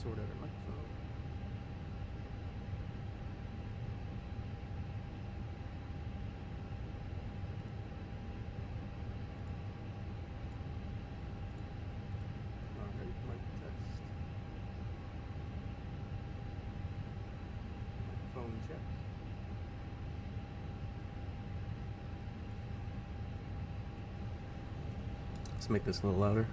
sort out our microphone. Alright, mic test. Microphone check. Let's make this a little louder.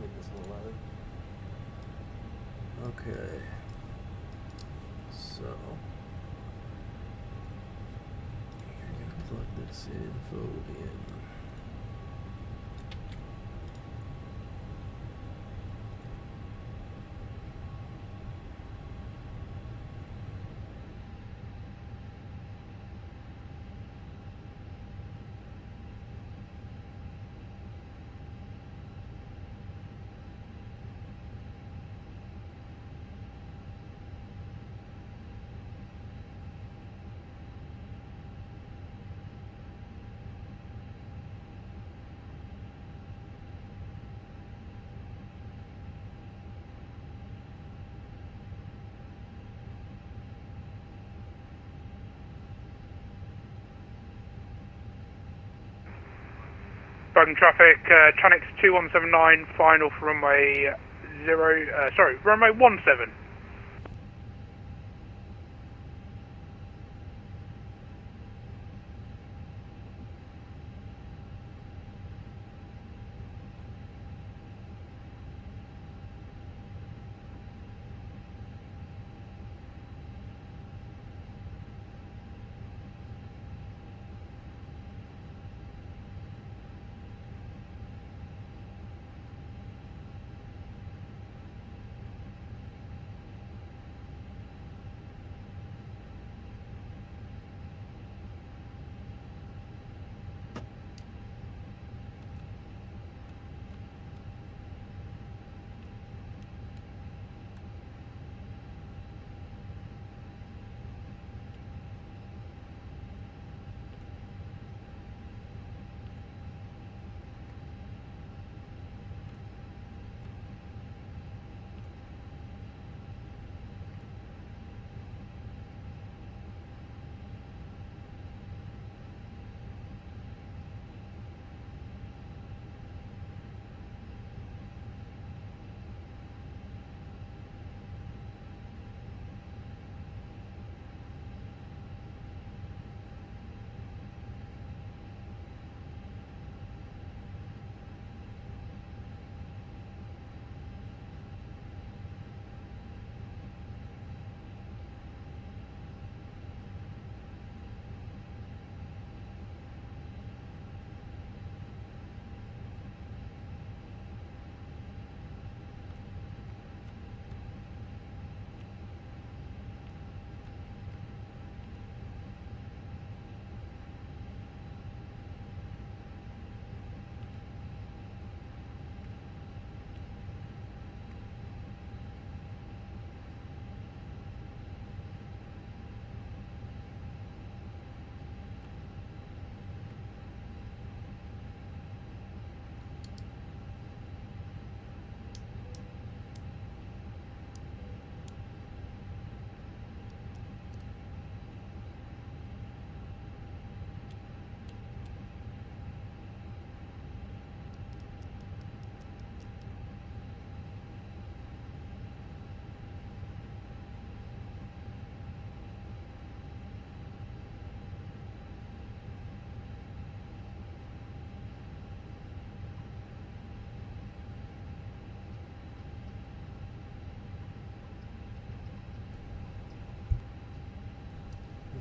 Make this a little louder. Okay. So you're gonna plug this info in. Garden traffic, Chanix 2179, final for runway runway 17.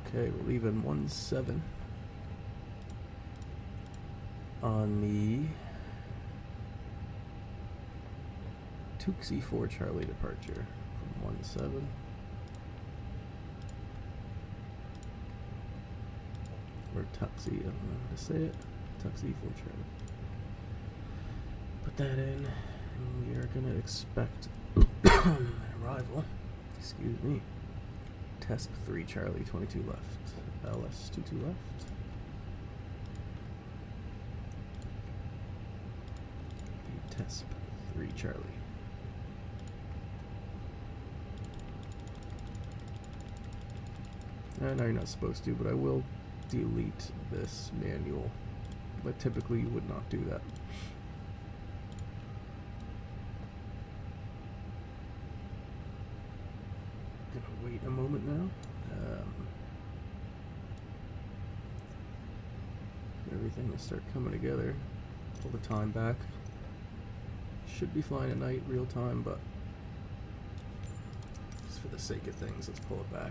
Okay, we're leaving 17 on the Tuxie 4 Charlie departure from 17. Or Tuxie, I don't know how to say it. Tux E4 Charlie. Put that in, and we are gonna expect an arrival. Excuse me. TESP 3 Charlie, 22 left. LS 22 left. TESP 3 Charlie. No, you're not supposed to, but I will delete this manual. But typically you would not do that. Gonna wait a moment now. Everything will start coming together. Pull the time back. Should be flying at night, real time, but just for the sake of things, let's pull it back.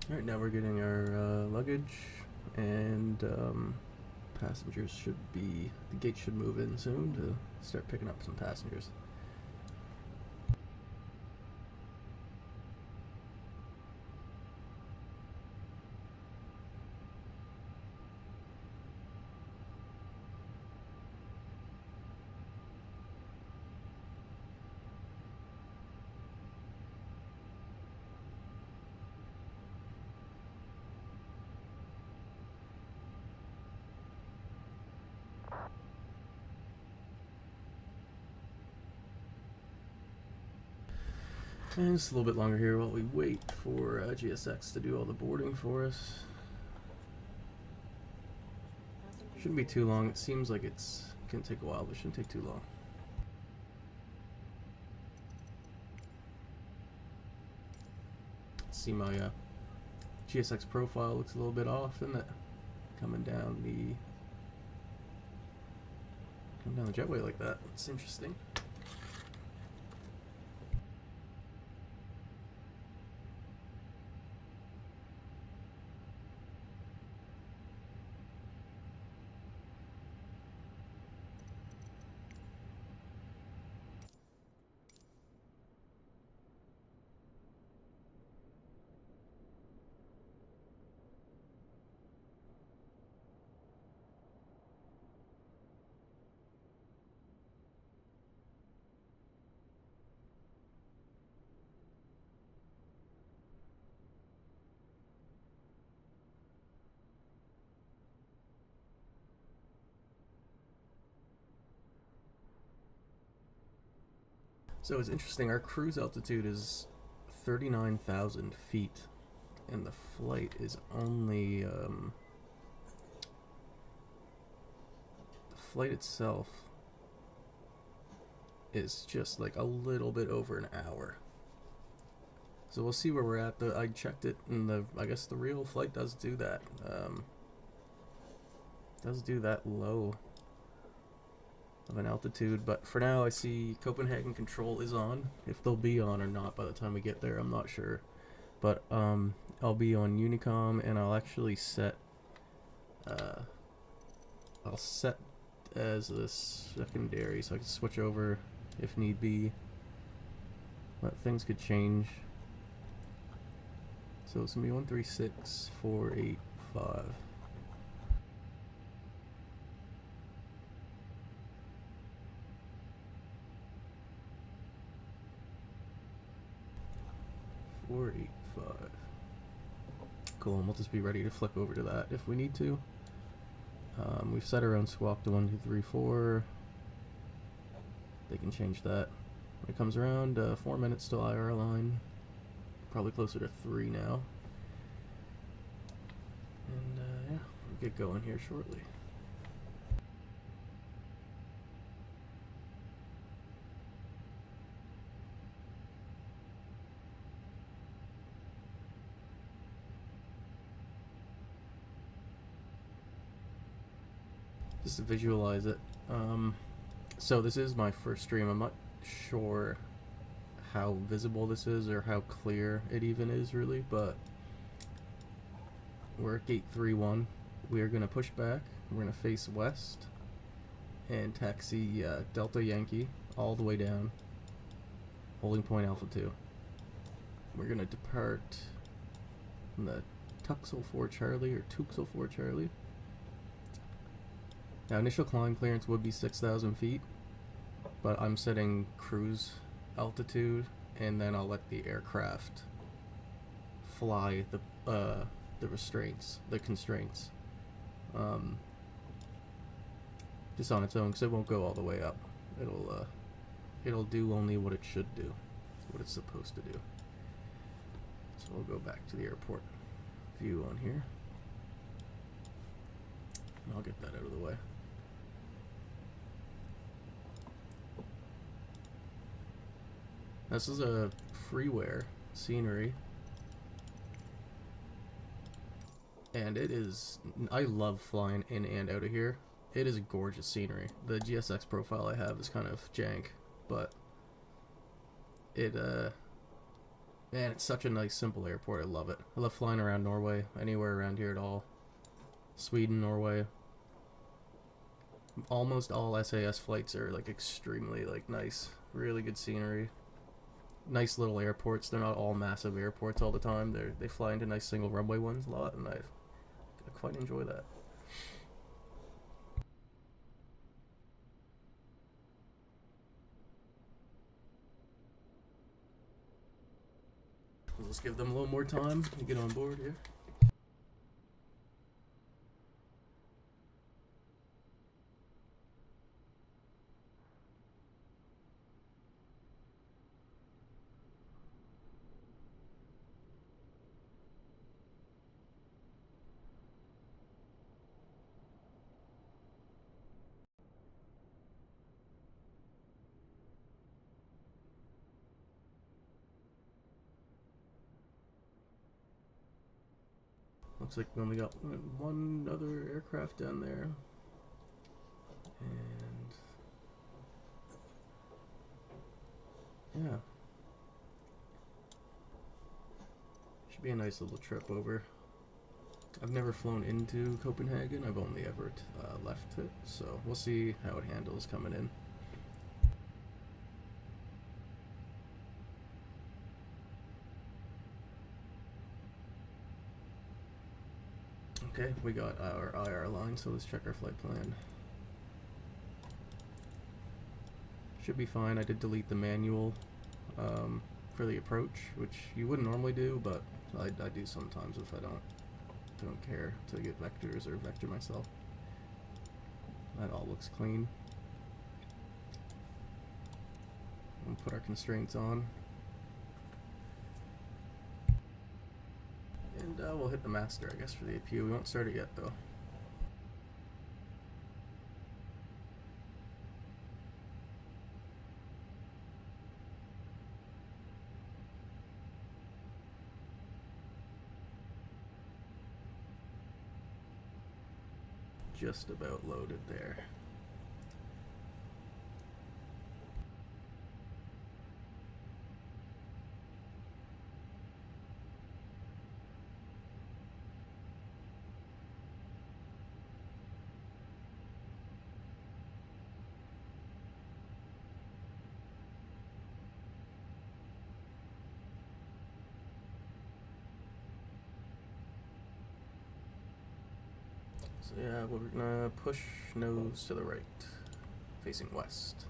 Alright, now we're getting our luggage, and passengers should be, the gate should move in soon to start picking up some passengers. And just a little bit longer here while we wait for GSX to do all the boarding for us. Shouldn't be too long. It seems like it's gonna take a while, but it shouldn't take too long. See, my GSX profile looks a little bit off, isn't it? Coming down the jetway like that. It's interesting. So it's interesting, our cruise altitude is 39,000 feet, and the flight is only, the flight itself is just like a little bit over an hour. So we'll see where we're at. I checked it, and I guess the real flight does do that. Does do that low of an altitude, but for now I see Copenhagen control is on. If they'll be on or not by the time we get there, I'm not sure. But I'll be on Unicom, and I'll actually set I'll set as a secondary so I can switch over if need be. But things could change. So it's gonna be 136,485. Cool, and we'll just be ready to flick over to that if we need to. We've set our own squawk to 1234. They can change that when it comes around. 4 minutes till IR line. Probably closer to 3 now. And yeah, we'll get going here shortly. Just to visualize it. So this is my first stream. I'm not sure how visible this is or how clear it even is really, but we're at gate 31. We are going to push back. We're going to face west and taxi Delta Yankee all the way down, holding point Alpha 2. We're going to depart from the Tuxel 4 Charlie or Tuxel 4 Charlie. Now, initial climb clearance would be 6,000 feet, but I'm setting cruise altitude, and then I'll let the aircraft fly the constraints, just on its own, because it won't go all the way up. It'll do only what it should do, what it's supposed to do. So we'll go back to the airport view on here, and I'll get that out of the way. This is a freeware scenery, and it is, I love flying in and out of here. It is a gorgeous scenery. The GSX profile I have is kind of jank, but it man, it's such a nice simple airport. I love it. I love flying around Norway, anywhere around here at all. Sweden, Norway. Almost all SAS flights are like extremely like nice, really good scenery. Nice little airports. They're not all massive airports all the time. They fly into nice single runway ones a lot, and I quite enjoy that. Let's give them a little more time to get on board here. Looks like we only got one other aircraft down there. And yeah. Should be a nice little trip over. I've never flown into Copenhagen. I've only ever left it. So we'll see how it handles coming in. Okay, we got our IR line, so let's check our flight plan. Should be fine. I did delete the manual for the approach, which you wouldn't normally do, but I do sometimes if I don't care to get vectors or vector myself. That all looks clean. We'll put our constraints on. And we'll hit the master, I guess, for the APU. We won't start it yet, though. just about loaded there. So yeah, we're gonna push nose to the right, facing west.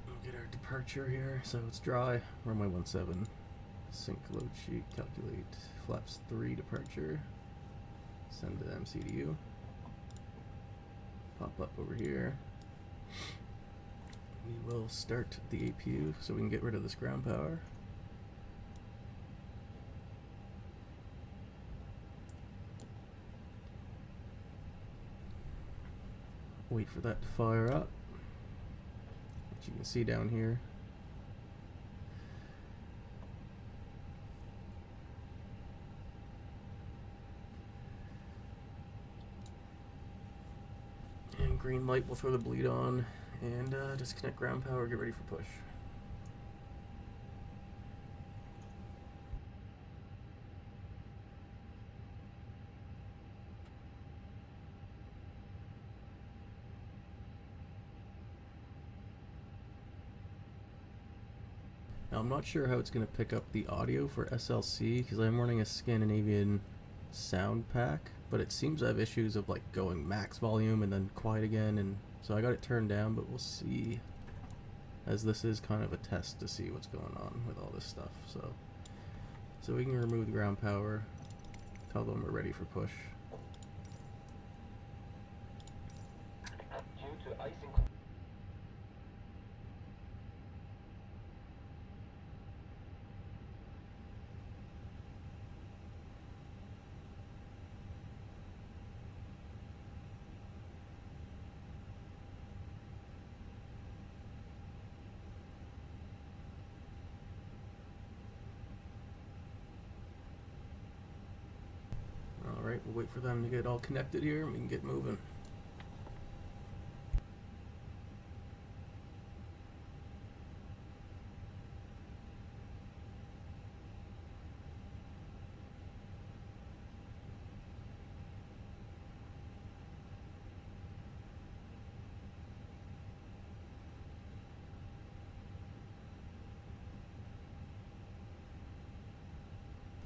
We'll get our departure here, so it's dry, runway 17. Sync load sheet, calculate flaps 3 departure, send to MCDU. Pop up over here. We will start the APU so we can get rid of this ground power. Wait for that to fire up, which you can see down here. Green light, we'll throw the bleed on and disconnect ground power, get ready for push. Now I'm not sure how it's going to pick up the audio for SLC because I'm running a Scandinavian sound pack, but it seems I have issues of like going max volume and then quiet again, and so I got it turned down, but we'll see, as this is kind of a test to see what's going on with all this stuff. So we can remove the ground power, tell them we're ready for push. Due to icing. Alright, we'll wait for them to get all connected here and we can get moving.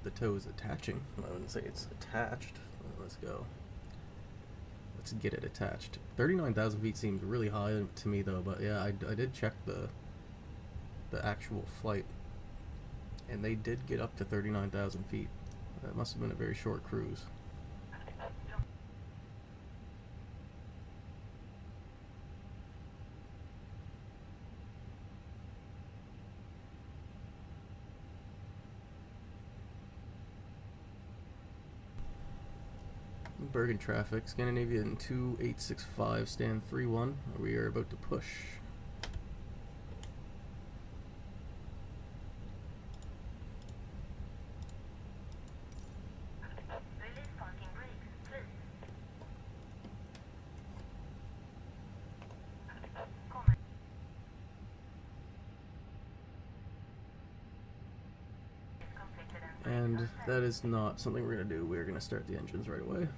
The toe is attaching. I wouldn't say it's attached. Let's go. Let's get it attached. 39,000 feet seems really high to me though, but yeah, I did check the actual flight, and they did get up to 39,000 feet. That must have been a very short cruise. Bergen traffic, Scandinavian 2865, stand 31. We are about to push. Release parking brakes, please. Comment. And that is not something we're going to do. We're going to start the engines right away.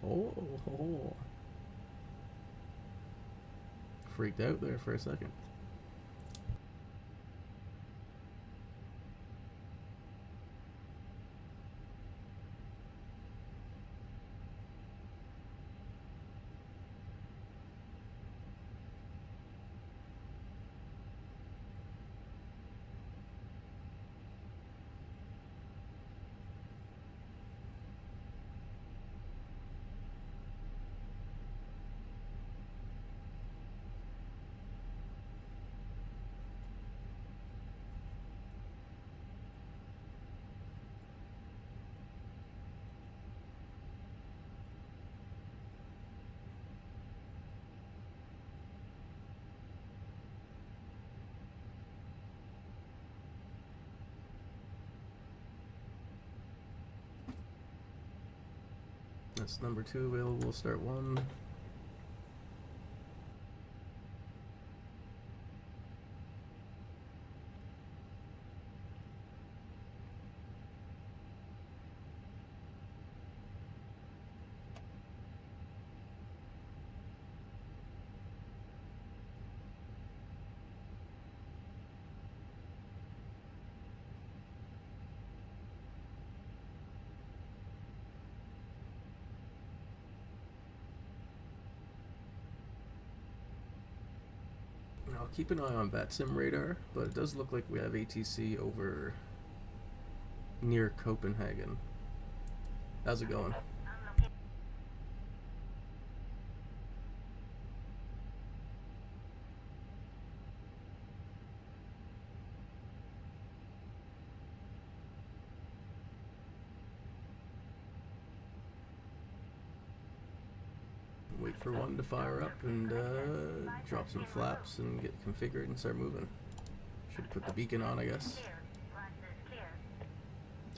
Oh, freaked out there for a second. That's number 2 available, start 1. I'll keep an eye on VATSIM radar, but it does look like we have ATC over near Copenhagen. How's it going? Wait for one to fire up and drop some flaps and get configured and start moving. Should put the beacon on, I guess.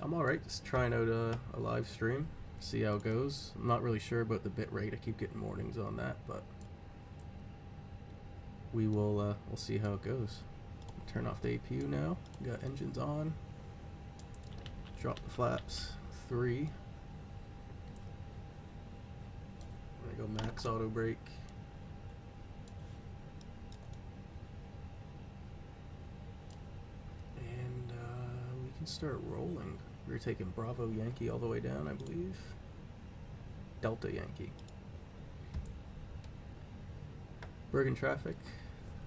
I'm alright, just trying out a live stream, see how it goes. I'm not really sure about the bit rate, I keep getting warnings on that, but we'll see how it goes. Turn off the APU now, got engines on. Drop the flaps, 3. Go max auto brake. And we can start rolling. We're taking Bravo Yankee all the way down, I believe. Delta Yankee. Bergen traffic.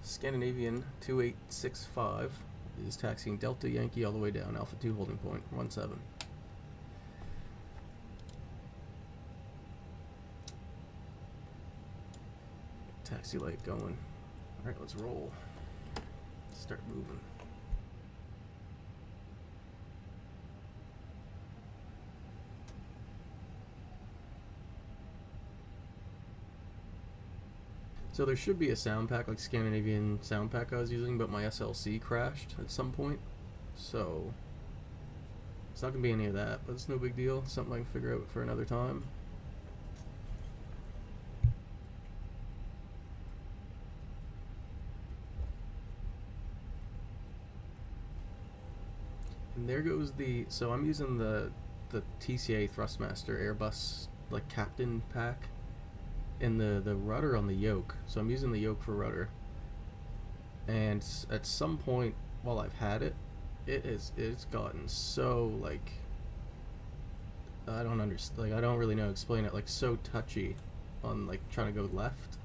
Scandinavian 2865 is taxiing Delta Yankee all the way down, Alpha 2 holding point, 17. Taxi light going. Alright, let's roll. Start moving. So there should be a sound pack, like Scandinavian sound pack I was using, but my SLC crashed at some point. So it's not going to be any of that, but it's no big deal. Something I can figure out for another time. And there goes so I'm using the TCA Thrustmaster Airbus like captain pack and the rudder on the yoke. So I'm using the yoke for rudder. And at some point while I've had it, it's gotten so like I don't understand, like I don't really know how to explain it, like so touchy on like trying to go left.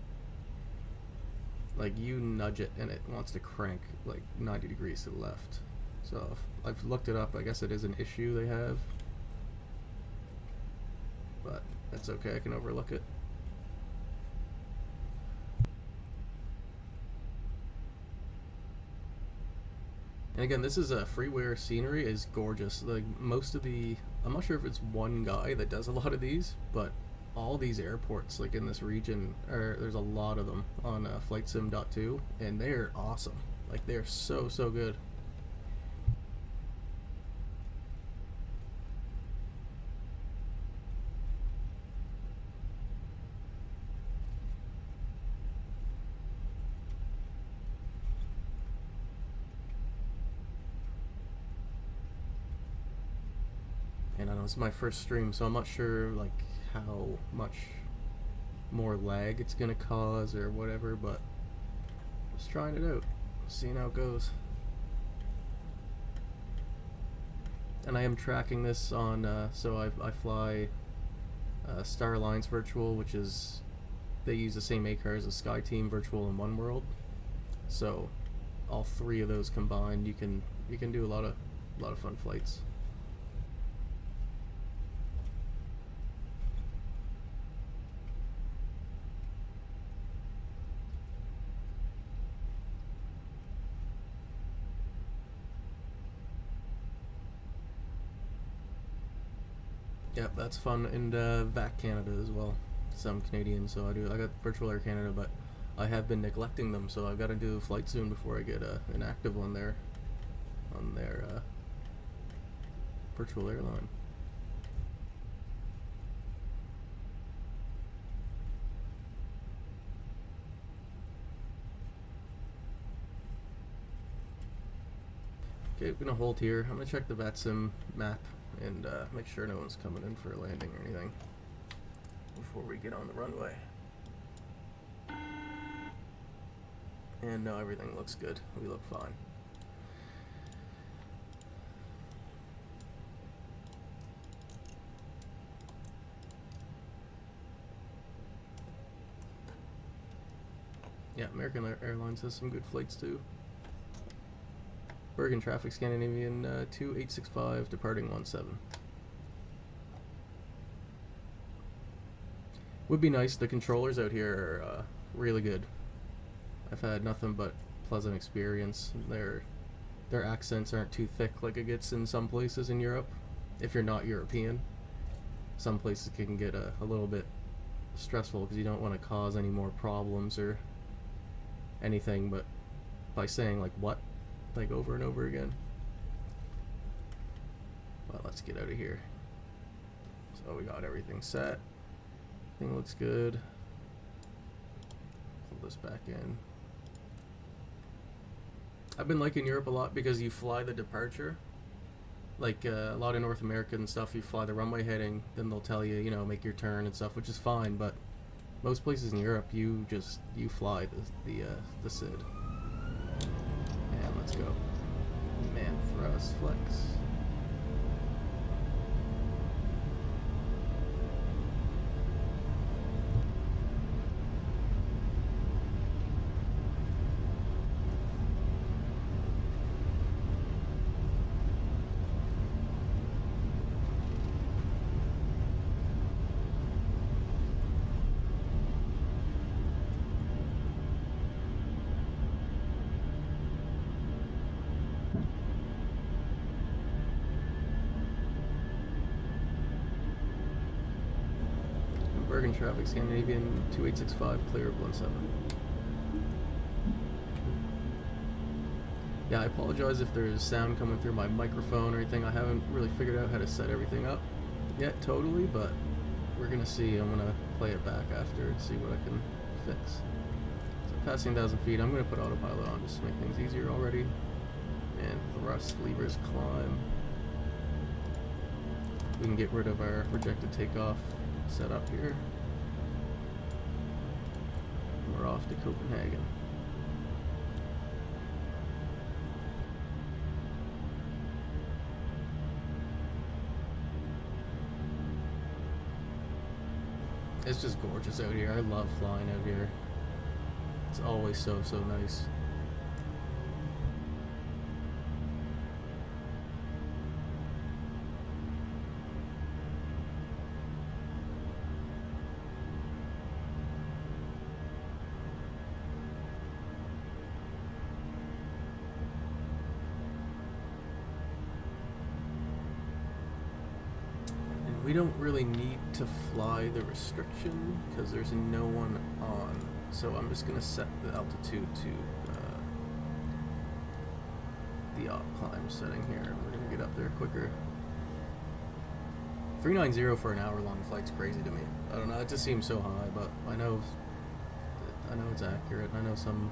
Like you nudge it and it wants to crank like 90 degrees to the left. So I've looked it up. I guess it is an issue they have, but that's okay. I can overlook it. And again, this is a freeware scenery is gorgeous. Like most of I'm not sure if it's one guy that does a lot of these, but all these airports like in this region there's a lot of them on FlightSim.2, and they're awesome. Like they're so good. And I know it's my first stream, so I'm not sure like how much more lag it's gonna cause or whatever, but just trying it out, seeing how it goes. And I am tracking this on so I fly Star Alliance Virtual, which is they use the same ACARS as SkyTeam Virtual and OneWorld. So all 3 of those combined, you can do a lot of fun flights. Yep, that's fun, and VAC Canada as well. So I'm Canadian, so I got Virtual Air Canada, but I have been neglecting them, so I've got to do a flight soon before I get an active one there on their virtual airline. Okay, we're gonna hold here. I'm gonna check the VATSIM map and make sure no one's coming in for a landing or anything before we get on the runway. And no, everything looks good. We look fine. Yeah, American Airlines has some good flights too. Bergen traffic, Scandinavian 2865, departing 17. Would be nice. The controllers out here are really good. I've had nothing but pleasant experience. Their accents aren't too thick like it gets in some places in Europe. If you're not European, some places can get a little bit stressful because you don't want to cause any more problems or anything, but by saying like what, like over and over again. Well, let's get out of here. So we got everything set. Everything looks good. Pull this back in. I've been liking Europe a lot because you fly the departure. Like a lot of North American stuff, you fly the runway heading, then they'll tell you, you know, make your turn and stuff, which is fine. But most places in Europe, you fly the SID. And let's go. Man thrust flex. Bergen traffic, Scandinavian 2865, clear of 17. Yeah, I apologize if there's sound coming through my microphone or anything. I haven't really figured out how to set everything up yet totally, but we're gonna see. I'm gonna play it back after and see what I can fix. So passing 1,000 feet, I'm gonna put autopilot on just to make things easier already. And thrust levers climb. We can get rid of our projected takeoff set up here. We're off to Copenhagen. It's just gorgeous out here. I love flying out here. It's always so nice. We don't really need to fly the restriction because there's no one on, so I'm just going to set the altitude to the op climb setting here. We're going to get up there quicker. 390 for an hour-long flight's crazy to me. I don't know, it just seems so high, but I know it's accurate. I know some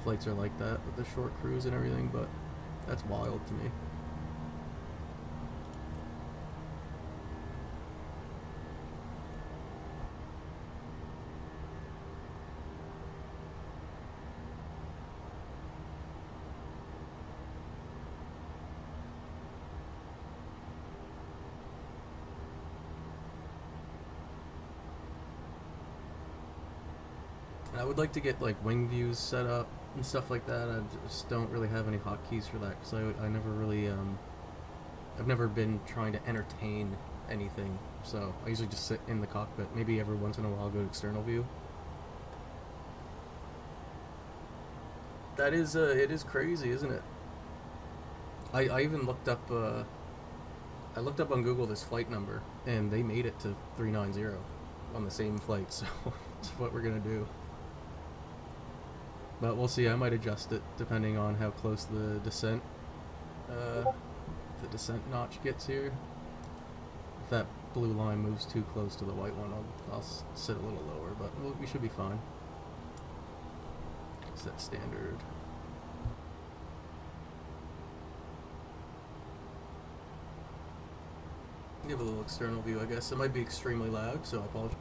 flights are like that with the short cruise and everything, but that's wild to me. I would like to get like wing views set up and stuff like that. I just don't really have any hotkeys for that because I never really I've never been trying to entertain anything, so I usually just sit in the cockpit. Maybe every once in a while I'll go to external view. That is it is crazy, isn't it? I even looked up I looked up on Google this flight number and they made it to 390 on the same flight, so that's what we're gonna do. But we'll see. I might adjust it depending on how close the descent notch gets here. If that blue line moves too close to the white one, I'll sit a little lower, but we should be fine. Set standard. Give a little external view, I guess. It might be extremely loud, so I apologize.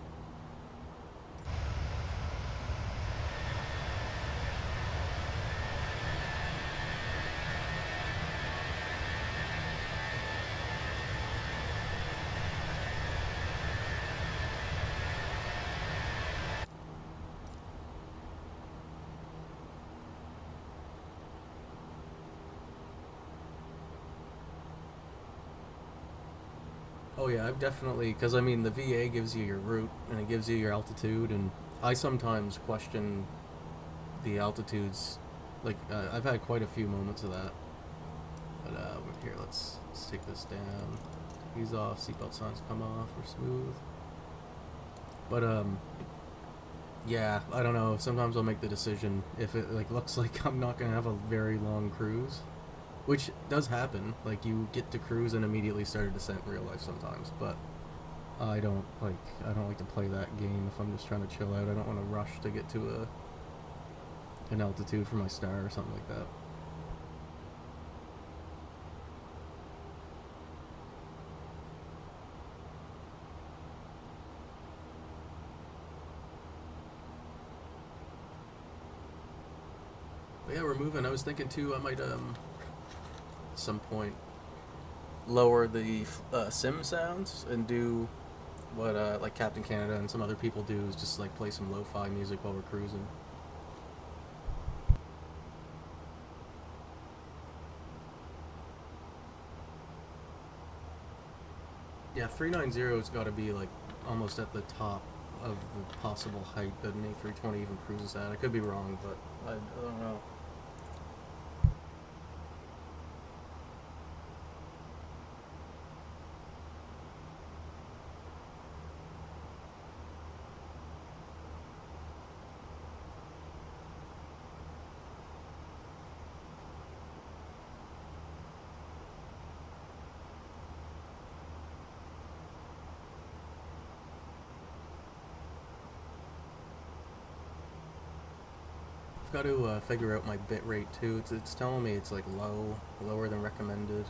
Oh yeah, I've definitely, because I mean the VA gives you your route and it gives you your altitude, and I sometimes question the altitudes. Like I've had quite a few moments of that. But here, let's take this down. Ease off. Seatbelt signs come off. We're smooth. But yeah, I don't know. Sometimes I'll make the decision if it like looks like I'm not gonna have a very long cruise. Which does happen. Like, you get to cruise and immediately start a descent in real life sometimes, but I don't like to play that game if I'm just trying to chill out. I don't want to rush to get to an altitude for my star or something like that. But yeah, we're moving. I was thinking too, I might some point lower the sim sounds and do what like Captain Canada and some other people do, is just like play some lo-fi music while we're cruising. Yeah, 390's got to be like almost at the top of the possible height that an A320 even cruises at. I could be wrong, but I don't know. Got to figure out my bit rate too. It's telling me it's like lower than recommended,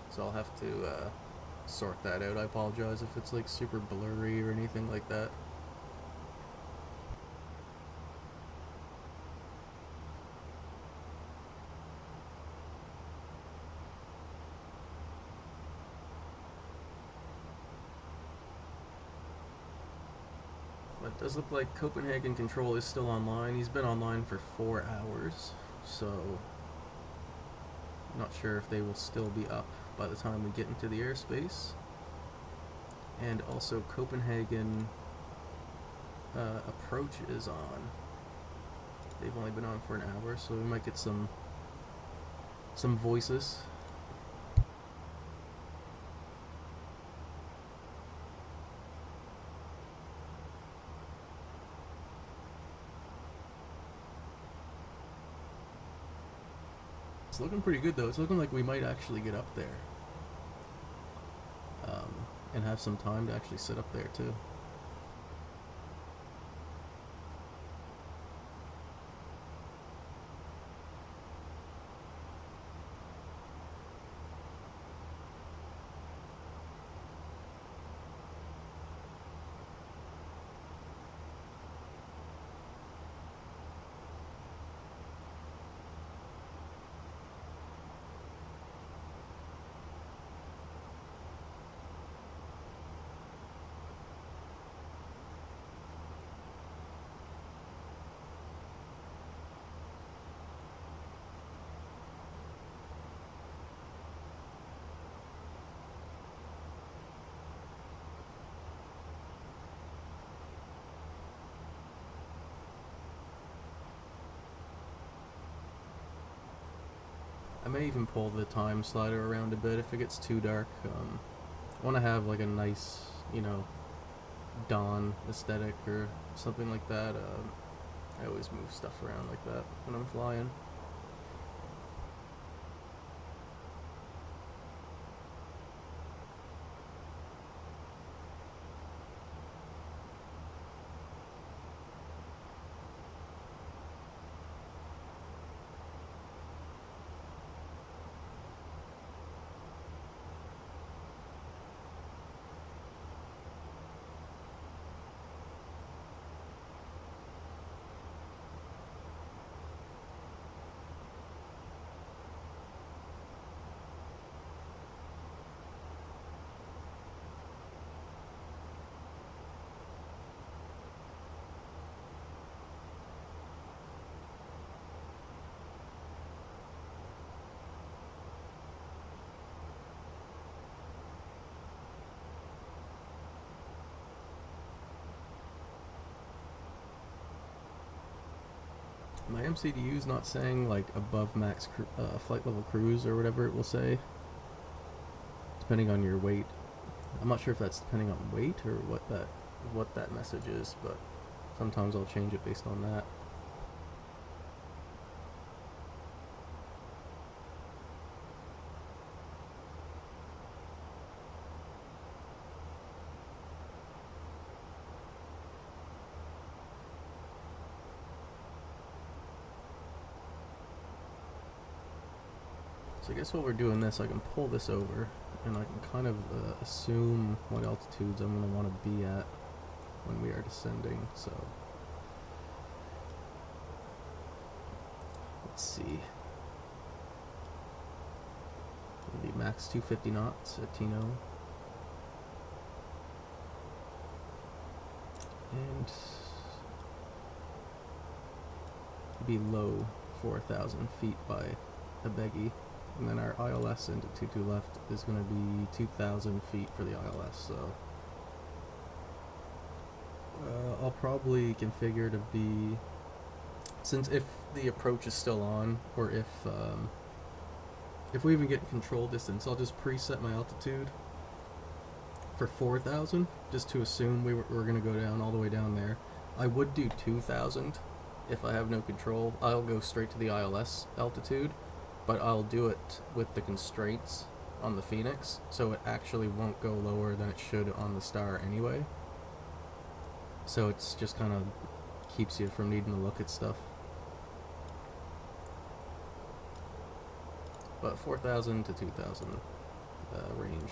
so I'll have to sort that out. I apologize if it's like super blurry or anything like that. But it does look like Copenhagen Control is still online. He's been online for 4 hours, so not sure if they will still be up by the time we get into the airspace. And also Copenhagen approach is on. They've only been on for an hour, so we might get some voices. It's looking pretty good though. It's looking like we might actually get up there. And have some time to actually sit up there too. I may even pull the time slider around a bit if it gets too dark. I want to have like a nice, dawn aesthetic or something like that. I always move stuff around like that when I'm flying. My MCDU is not saying like above max flight level cruise or whatever it will say, depending on your weight. I'm not sure if that's depending on weight or what that message is, but sometimes I'll change it based on that. So I guess while we're doing this, I can pull this over, and I can kind of assume what altitudes I'm going to want to be at when we are descending. So let's see. It'll be max 250 knots at Tino. And below 4,000 feet by a beggy. And then our ILS into 22 left is going to be 2,000 feet for the ILS, so I'll probably configure to be, since if the approach is still on, or if we even get control distance, I'll just preset my altitude for 4,000, just to assume we're going to go down all the way down there. I would do 2,000 if I have no control. I'll go straight to the ILS altitude, but I'll do it with the constraints on the Fenix, so it actually won't go lower than it should on the Star anyway. So it's just kind of keeps you from needing to look at stuff. But 4,000 to 2,000 range.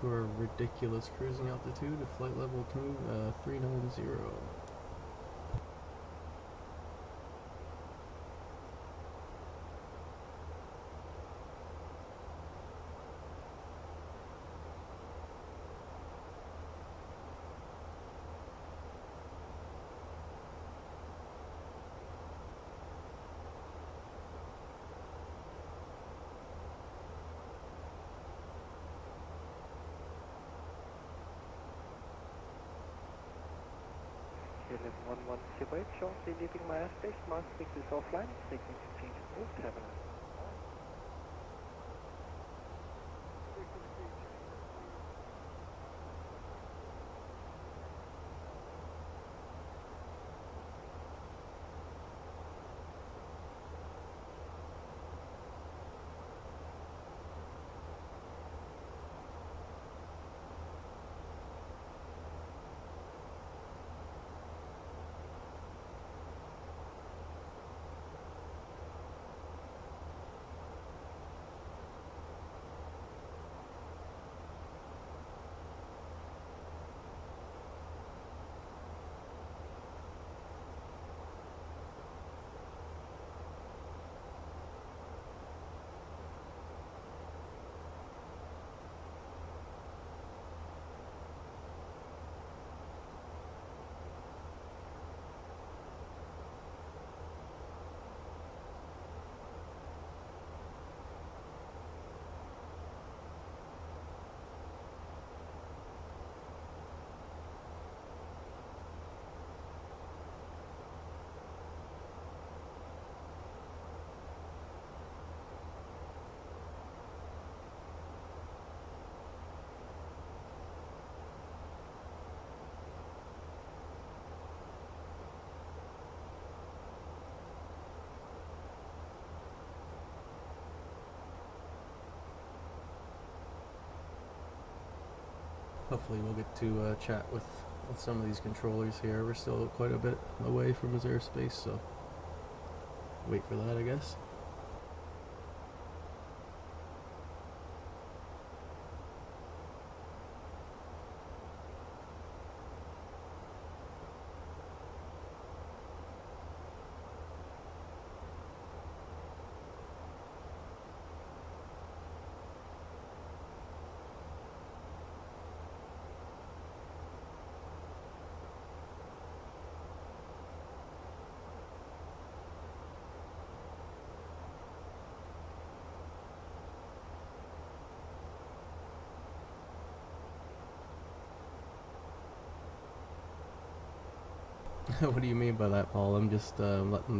to our ridiculous cruising altitude at flight level 390. Shortly leaving my airspace, my speak is offline, taking to change route, have a nice Hopefully we'll get to chat with some of these controllers here. We're still quite a bit away from his airspace, so wait for that, I guess. What do you mean by that, Paul? I'm just letting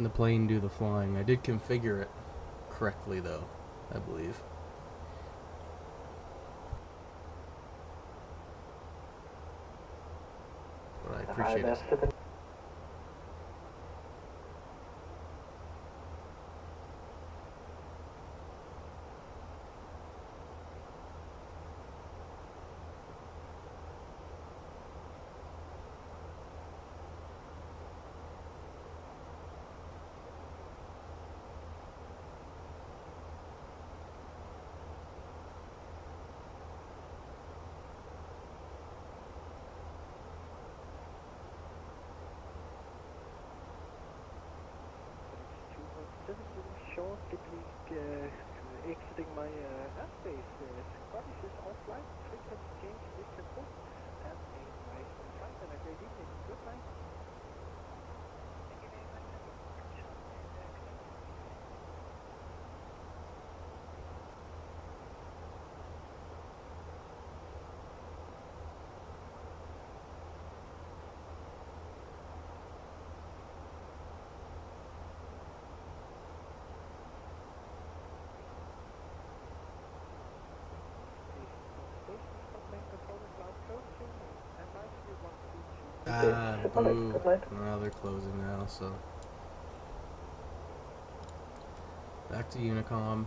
the plane do the flying. I did configure it correctly, though, I believe. But I appreciate it. Exiting my airspace. Scottish is offline, frequency change, distant route, and a nice flight and a great evening. Good night. Thank you very much. Boo. Well, they're closing now, so. Back to Unicom.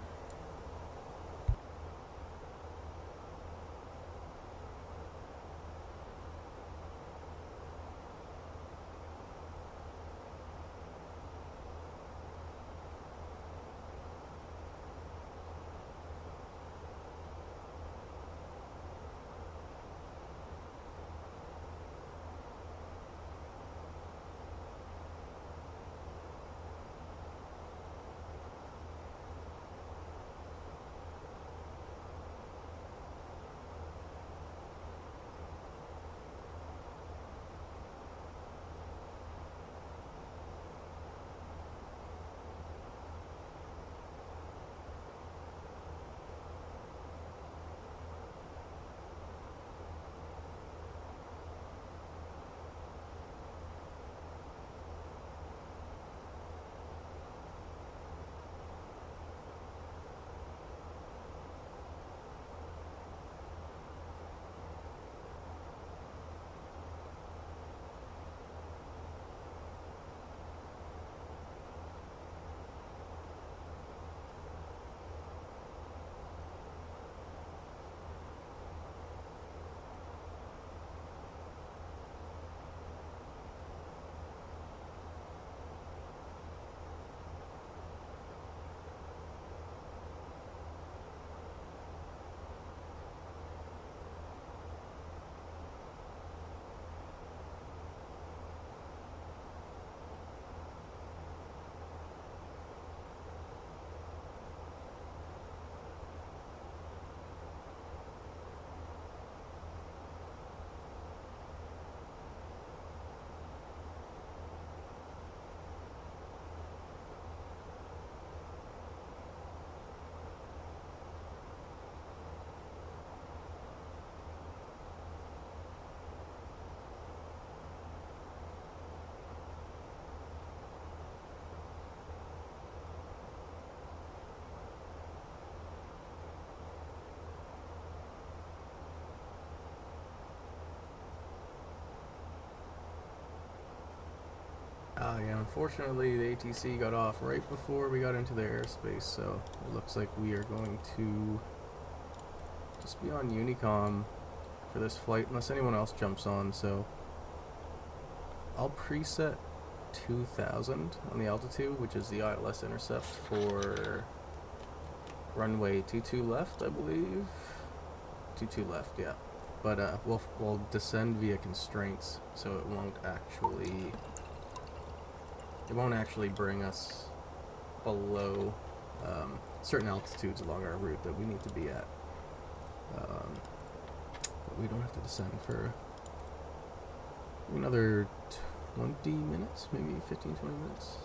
unfortunately, the ATC got off right before we got into their airspace, so it looks like we are going to just be on Unicom for this flight, unless anyone else jumps on. So I'll preset 2000 on the altitude, which is the ILS intercept for runway 22 left, I believe. 22 left, yeah. But we'll descend via constraints, so it won't actually bring us below certain altitudes along our route that we need to be at. But we don't have to descend for another 20 minutes, maybe 15, 20 minutes.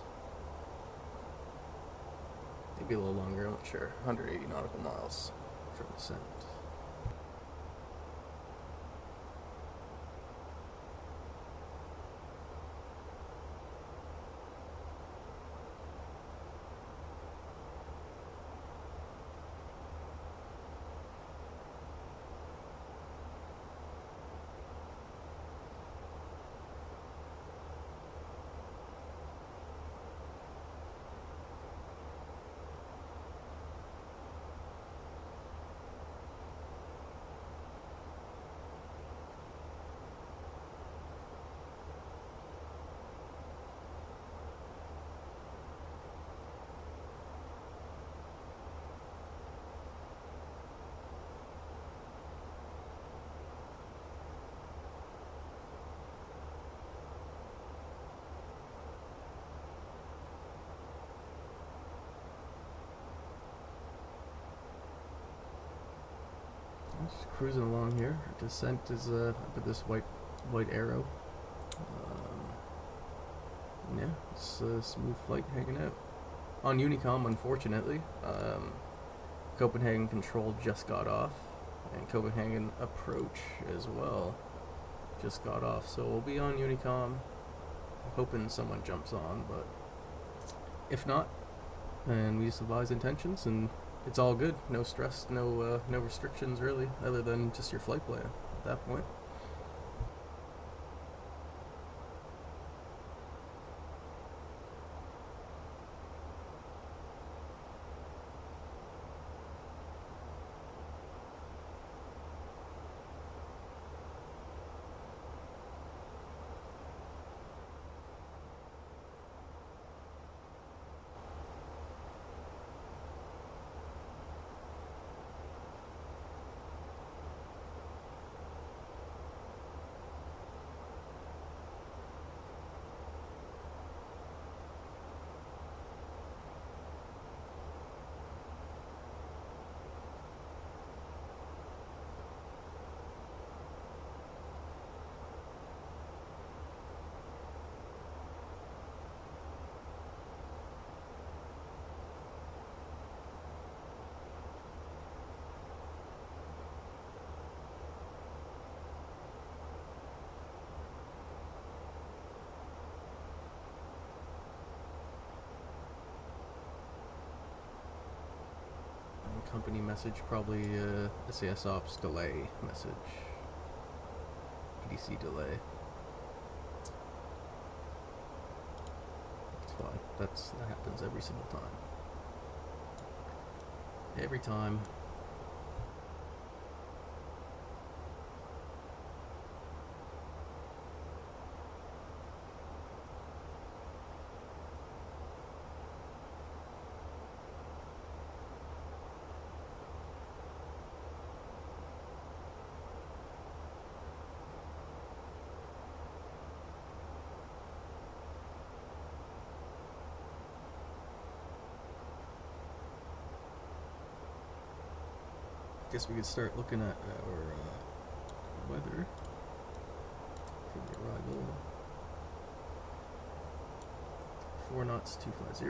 Maybe a little longer, I'm not sure. 180 nautical miles from descent. Just cruising along here. Descent is up at this white arrow. Yeah, it's a smooth flight hanging out. On Unicom, unfortunately, Copenhagen Control just got off, and Copenhagen Approach as well just got off. So we'll be on Unicom. I'm hoping someone jumps on, but if not, then we just advise intentions, and it's all good. No stress, no restrictions really, other than just your flight plan at that point. Company message, probably SAS Ops delay message. EDC delay. It's fine. That happens every single time. Every time. Guess we could start looking at our weather for the arrival. 4 knots, 250.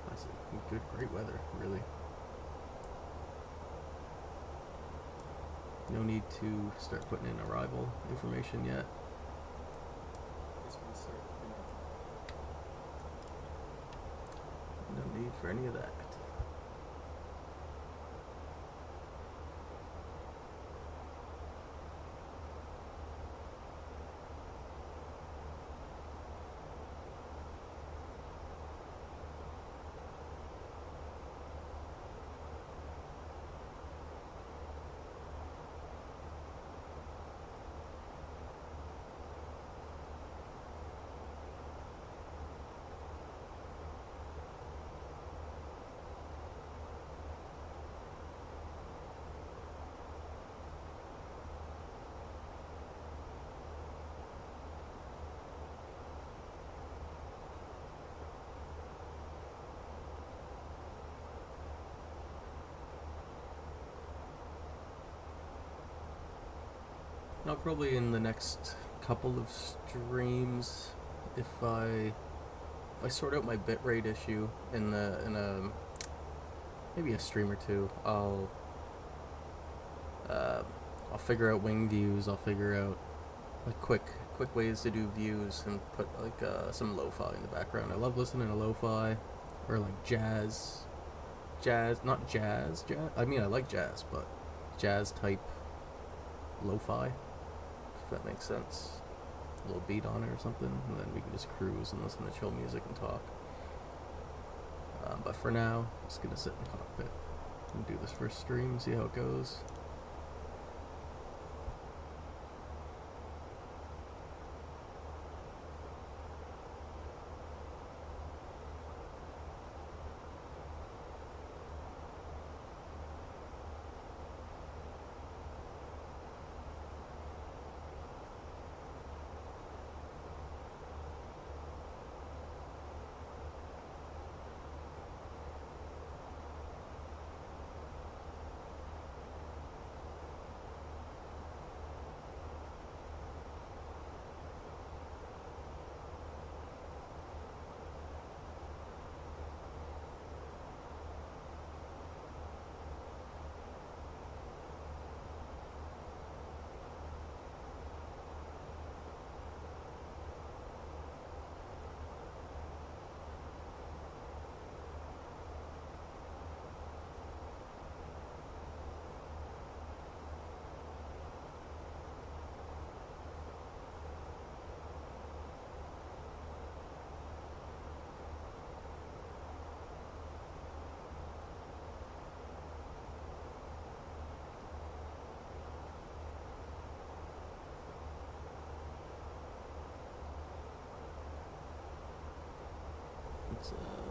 That's good, great weather, really. No need to start putting in arrival information yet. Guess we can start looking at. No need for any of that. Now probably in the next couple of streams, if I sort out my bitrate issue in a maybe a stream or two, I'll figure out wing views. I'll figure out like quick ways to do views and put like some lo-fi in the background. I love listening to lo-fi or like jazz, not jazz. I mean, I like jazz, but jazz type lo-fi, if that makes sense. A little beat on it or something, and then we can just cruise and listen to chill music and talk. But for now, I'm just gonna sit in the cockpit and do this first stream, see how it goes.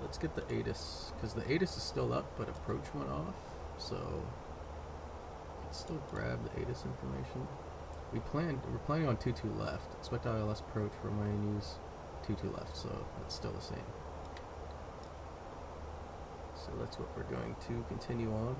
Let's get the ATIS, because the ATIS is still up, but approach went off, so let's still grab the ATIS information. We're planning on 22 left. Expect ILS approach for my use 22 left, so it's still the same. So that's what we're going to continue on.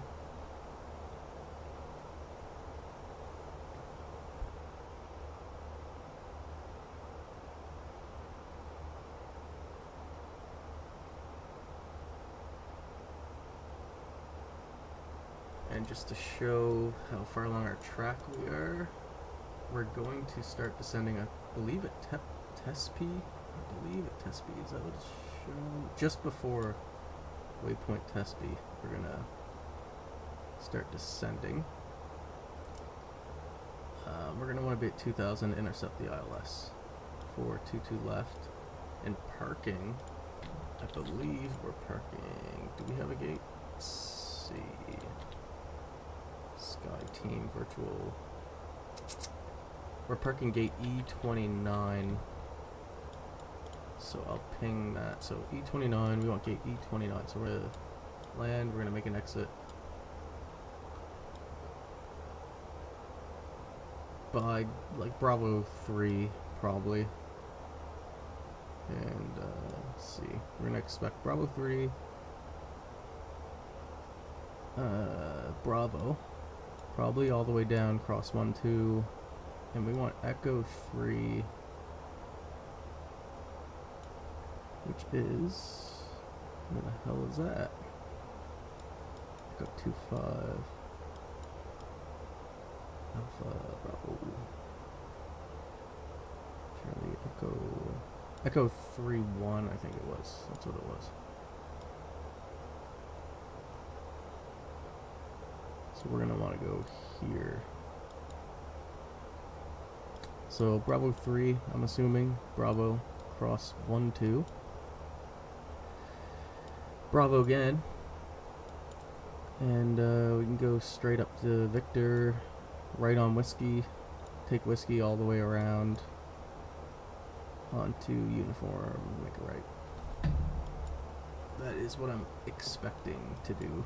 And just to show how far along our track we are, we're going to start descending, I believe at Tespe. I believe at Tespe, is that what it's showing? Just before waypoint Tespe, we're gonna start descending. We're gonna want to be at 2000 to intercept the ILS. 422 left. And parking, I believe we're parking. Do we have a gate? Let's see. Sky Team Virtual. We're parking gate E29. So I'll ping that. So E29, we want gate E29. So we're gonna land, we're gonna make an exit. By like Bravo 3 probably. And let's see. We're gonna expect Bravo 3. Bravo. Probably all the way down, cross 1, 2. And we want Echo 3. Which is... where the hell is that? Echo 25. Alpha, Bravo. Charlie, Echo 3-1, I think it was. That's what it was. So we're gonna want to go here. So Bravo 3, I'm assuming. Bravo, cross 1, 2. Bravo again. And we can go straight up to Victor, right on Whiskey, take Whiskey all the way around onto Uniform, make a right. That is what I'm expecting to do.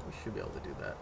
We should be able to do that.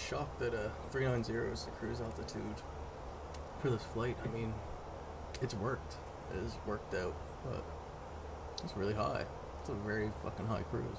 shocked that 390 is the cruise altitude for this flight. I mean, it's worked. It has worked out, but it's really high. It's a very fucking high cruise.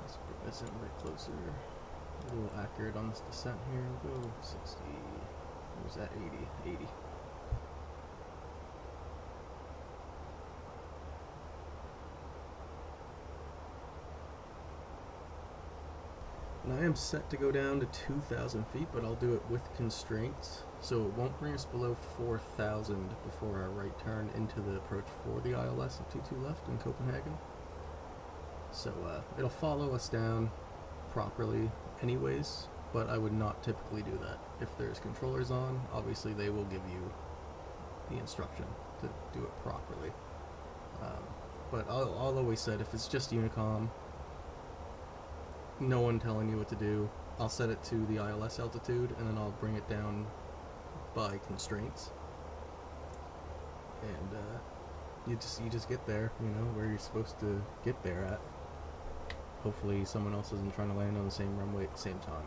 Let's put this in a bit closer. A little accurate on this descent here. We'll go 60. What was that? 80. 80. And I am set to go down to 2,000 feet, but I'll do it with constraints. So it won't bring us below 4,000 before our right turn into the approach for the ILS of 22 left in Copenhagen. So it'll follow us down properly anyways, but I would not typically do that. If there's controllers on, obviously they will give you the instruction to do it properly. But I'll always said, if it's just Unicom, no one telling you what to do, I'll set it to the ILS altitude and then I'll bring it down by constraints. And you just get there, you know, where you're supposed to get there at. Hopefully someone else isn't trying to land on the same runway at the same time.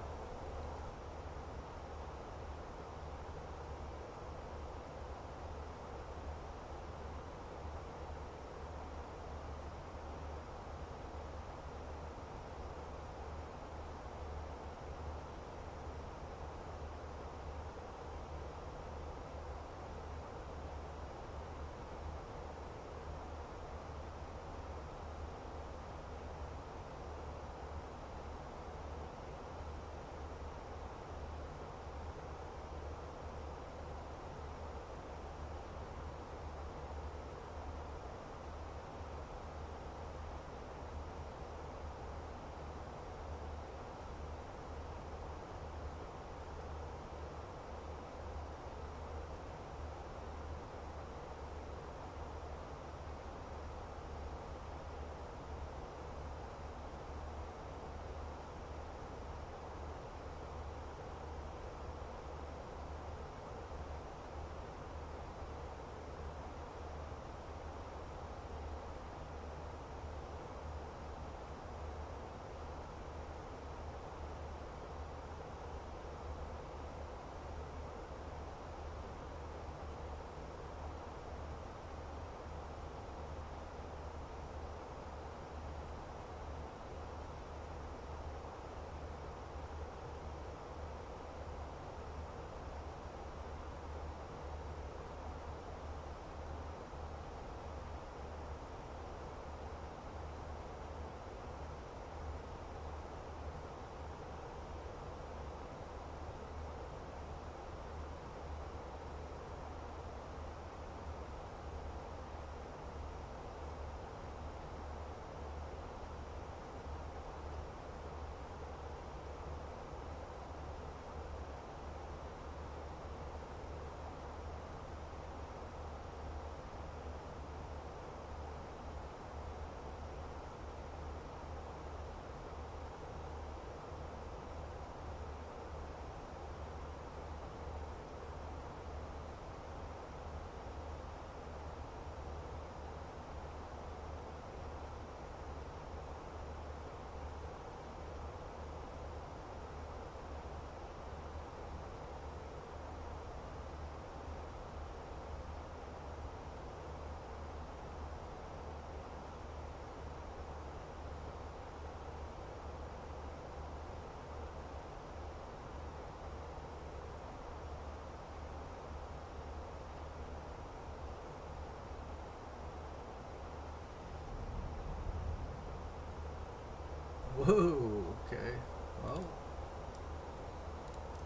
Whoa, okay. Well,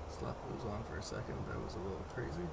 slap those on for a second. That was a little crazy.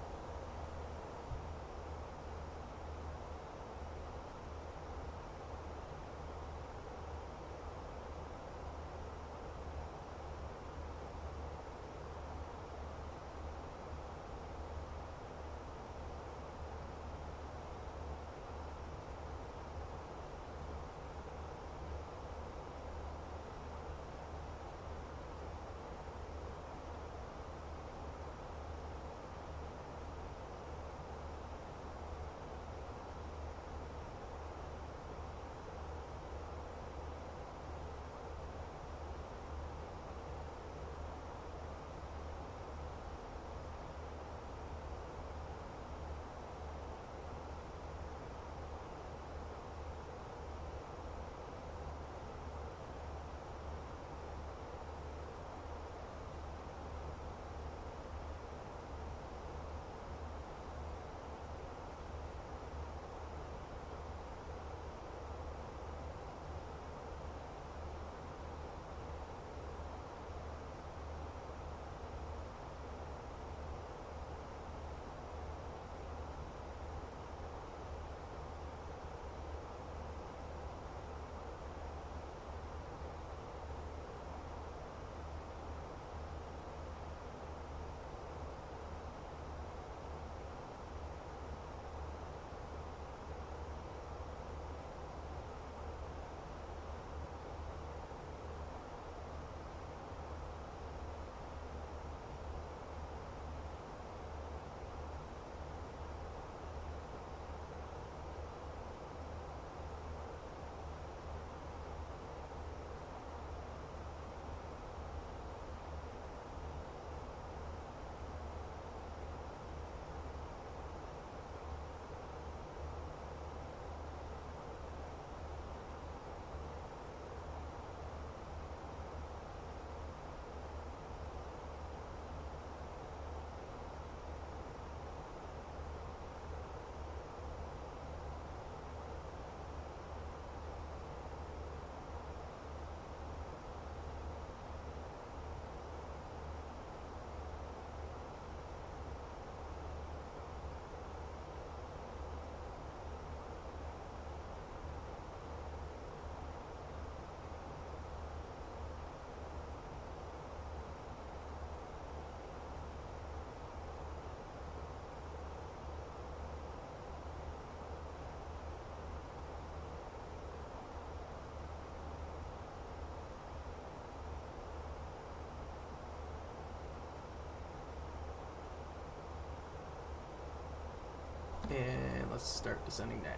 And let's start descending now.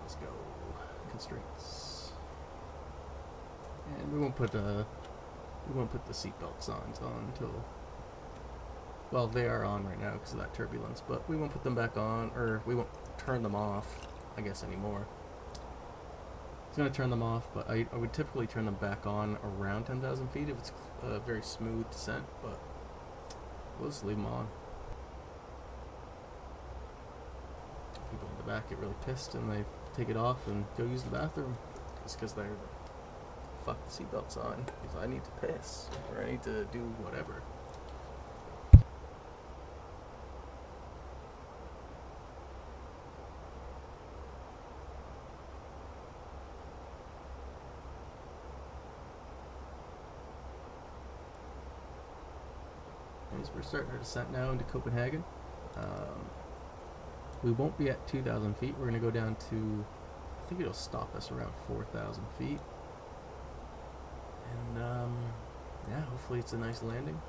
Let's go. Constraints. And we won't put the seatbelt signs on until, well, they are on right now because of that turbulence, but we won't put them back on, or we won't turn them off, I guess, anymore. It's going to turn them off, but I would typically turn them back on around 10,000 feet if it's a very smooth descent, but we'll just leave them on. People in the back get really pissed and they take it off and go use the bathroom just because they're fuck the seatbelts on because I need to piss or I need to do whatever. Anyways, we're starting our descent now into Copenhagen. We won't be at 2,000 feet. We're going to go down to, I think it'll stop us around 4,000 feet. And, yeah, hopefully it's a nice landing.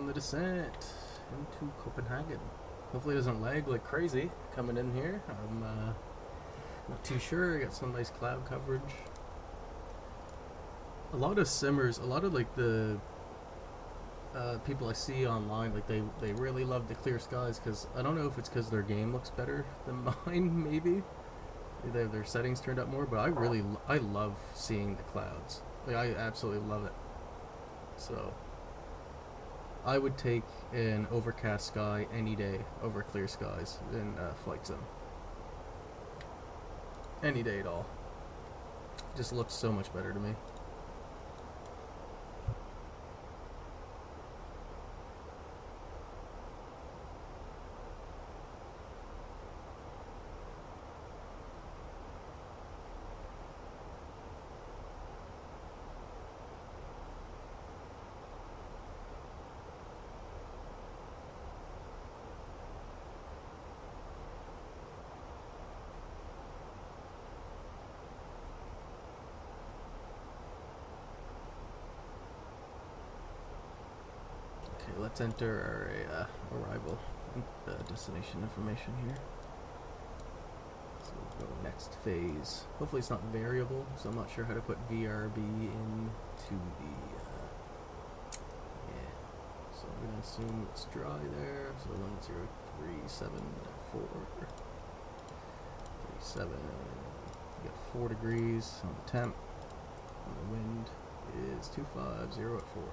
on the descent into Copenhagen. Hopefully it doesn't lag like crazy coming in here. I'm not too sure. I got some nice cloud coverage. A lot of simmers, a lot of like the people I see online, like they really love the clear skies, because I don't know if it's because their game looks better than mine, maybe. They have their settings turned up more, but I love seeing the clouds. Like, I absolutely love it. So I would take an overcast sky any day over clear skies in Flight Sim. Any day at all. Just looks so much better to me. Okay, let's enter our arrival destination information here. So we'll go next phase. Hopefully it's not variable, so I'm not sure how to put VRB into the yeah. So I'm gonna assume it's dry there. So 10374 37. We got 4 degrees on the temp. And the wind is 250 at 4.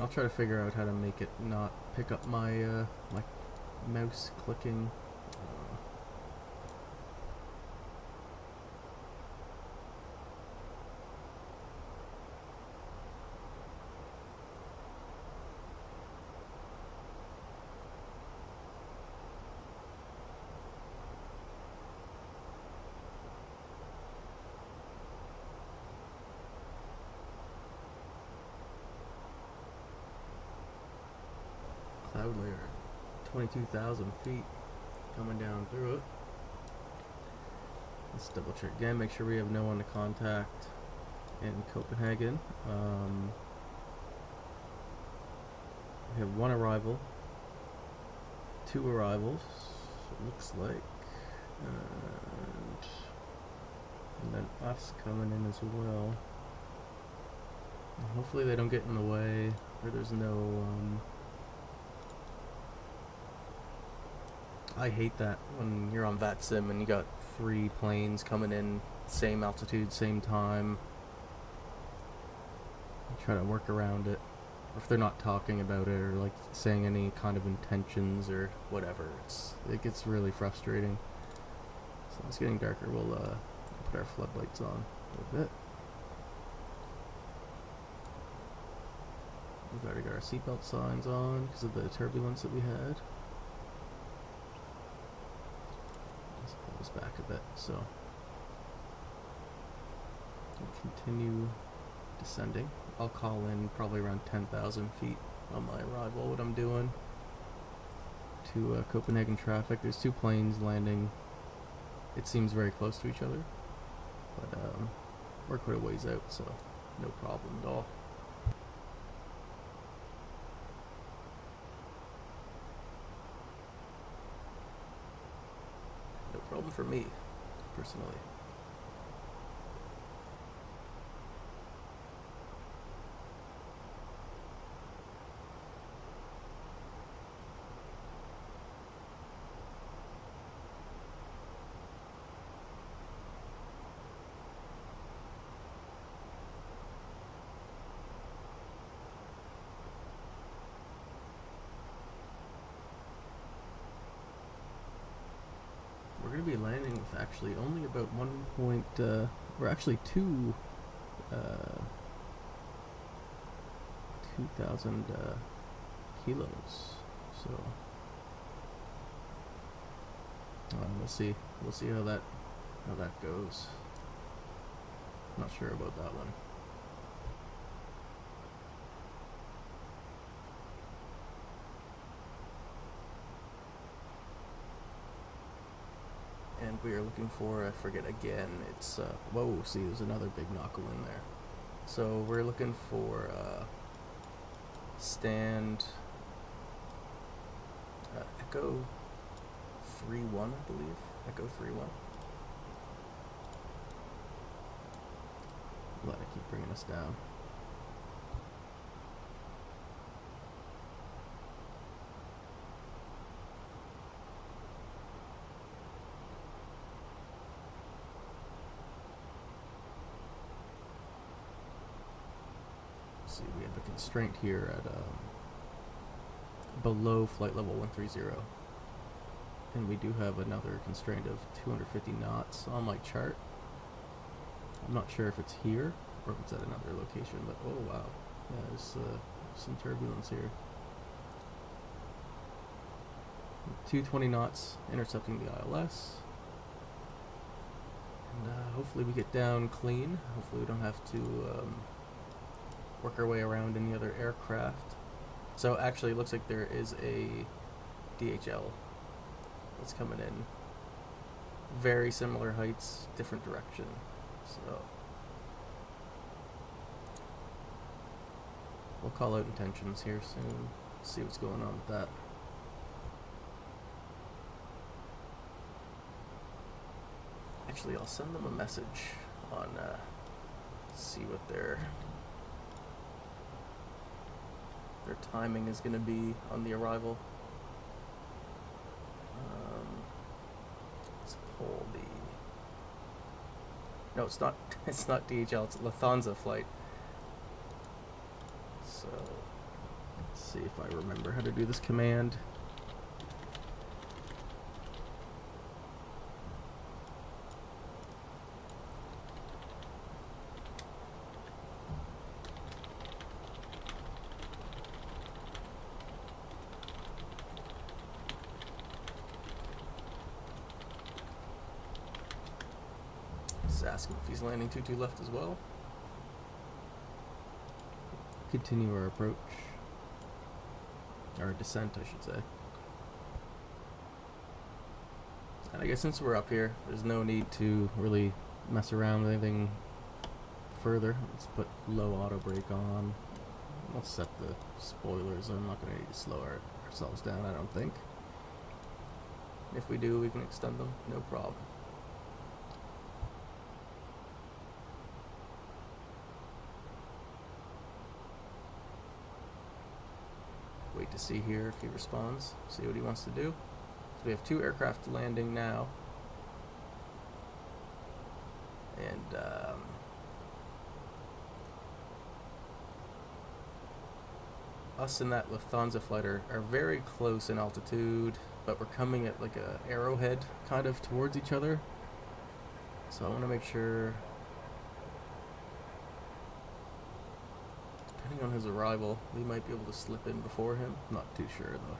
I'll try to figure out how to make it not pick up my my mouse clicking. Cloud layer, 22,000 feet coming down through it. Let's double check again, make sure we have no one to contact in Copenhagen. We have 1 arrival, 2 arrivals, it looks like, and then us coming in as well. And hopefully they don't get in the way, or there's no I hate that when you're on VATSIM and you got 3 planes coming in, same altitude, same time. You try to work around it. Or if they're not talking about it or like saying any kind of intentions or whatever, it gets really frustrating. So it's getting darker. We'll put our floodlights on a little bit. We've already got our seatbelt signs on because of the turbulence that we had. Back a bit, so we'll continue descending. I'll call in probably around 10,000 feet on my arrival what I'm doing to Copenhagen traffic. There's 2 planes landing. It seems very close to each other, but we're quite a ways out, so no problem at all. Problem for me, personally. We're going to be landing with actually only about 2,000 kilos. So we'll see how that goes. Not sure about that one. And we are looking for, I forget again, it's, whoa, see, there's another big knuckle in there. So we're looking for stand Echo 3-1, I believe. Echo 3-1. Let it keep bringing us down. See, we have a constraint here at below flight level 130, and we do have another constraint of 250 knots on my chart. I'm not sure if it's here or if it's at another location, but oh wow, yeah, there's some turbulence here. 220 knots intercepting the ILS, and hopefully we get down clean. Hopefully we don't have to work our way around any other aircraft. So actually it looks like there is a DHL that's coming in. Very similar heights, different direction. So we'll call out intentions here soon, see what's going on with that. Actually, I'll send them a message on see what their timing is going to be on the arrival. Let's pull the... No, it's not. It's not DHL. It's a Lufthansa flight. So let's see if I remember how to do this command. Ask him if he's landing 22 left as well. Continue our approach. Or descent, I should say. And I guess since we're up here, there's no need to really mess around with anything further. Let's put low auto brake on. We'll set the spoilers. I'm not going to need to slow ourselves down, I don't think. If we do, we can extend them, no problem. Wait to see here if he responds, see what he wants to do. So we have 2 aircraft landing now. And us and that Lufthansa flight are very close in altitude, but we're coming at like a arrowhead kind of towards each other. So I want to make sure, depending on his arrival, we might be able to slip in before him. I'm not too sure though.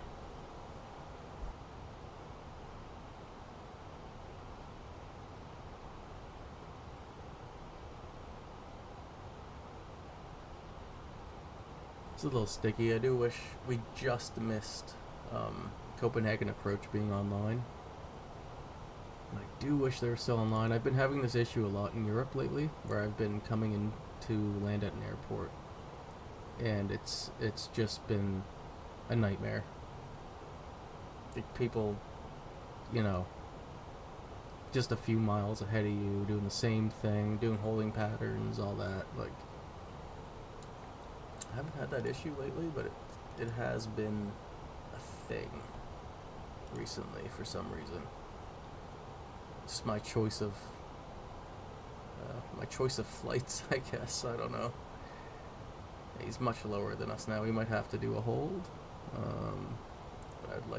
It's a little sticky. I do wish we just missed Copenhagen approach being online. And I do wish they were still online. I've been having this issue a lot in Europe lately, where I've been coming in to land at an airport, and it's just been a nightmare. Like people, you know, just a few miles ahead of you, doing the same thing, doing holding patterns, all that. Like, I haven't had that issue lately, but it has been a thing recently for some reason. Just my choice of flights, I guess. I don't know. He's much lower than us now. We might have to do a hold, but I'd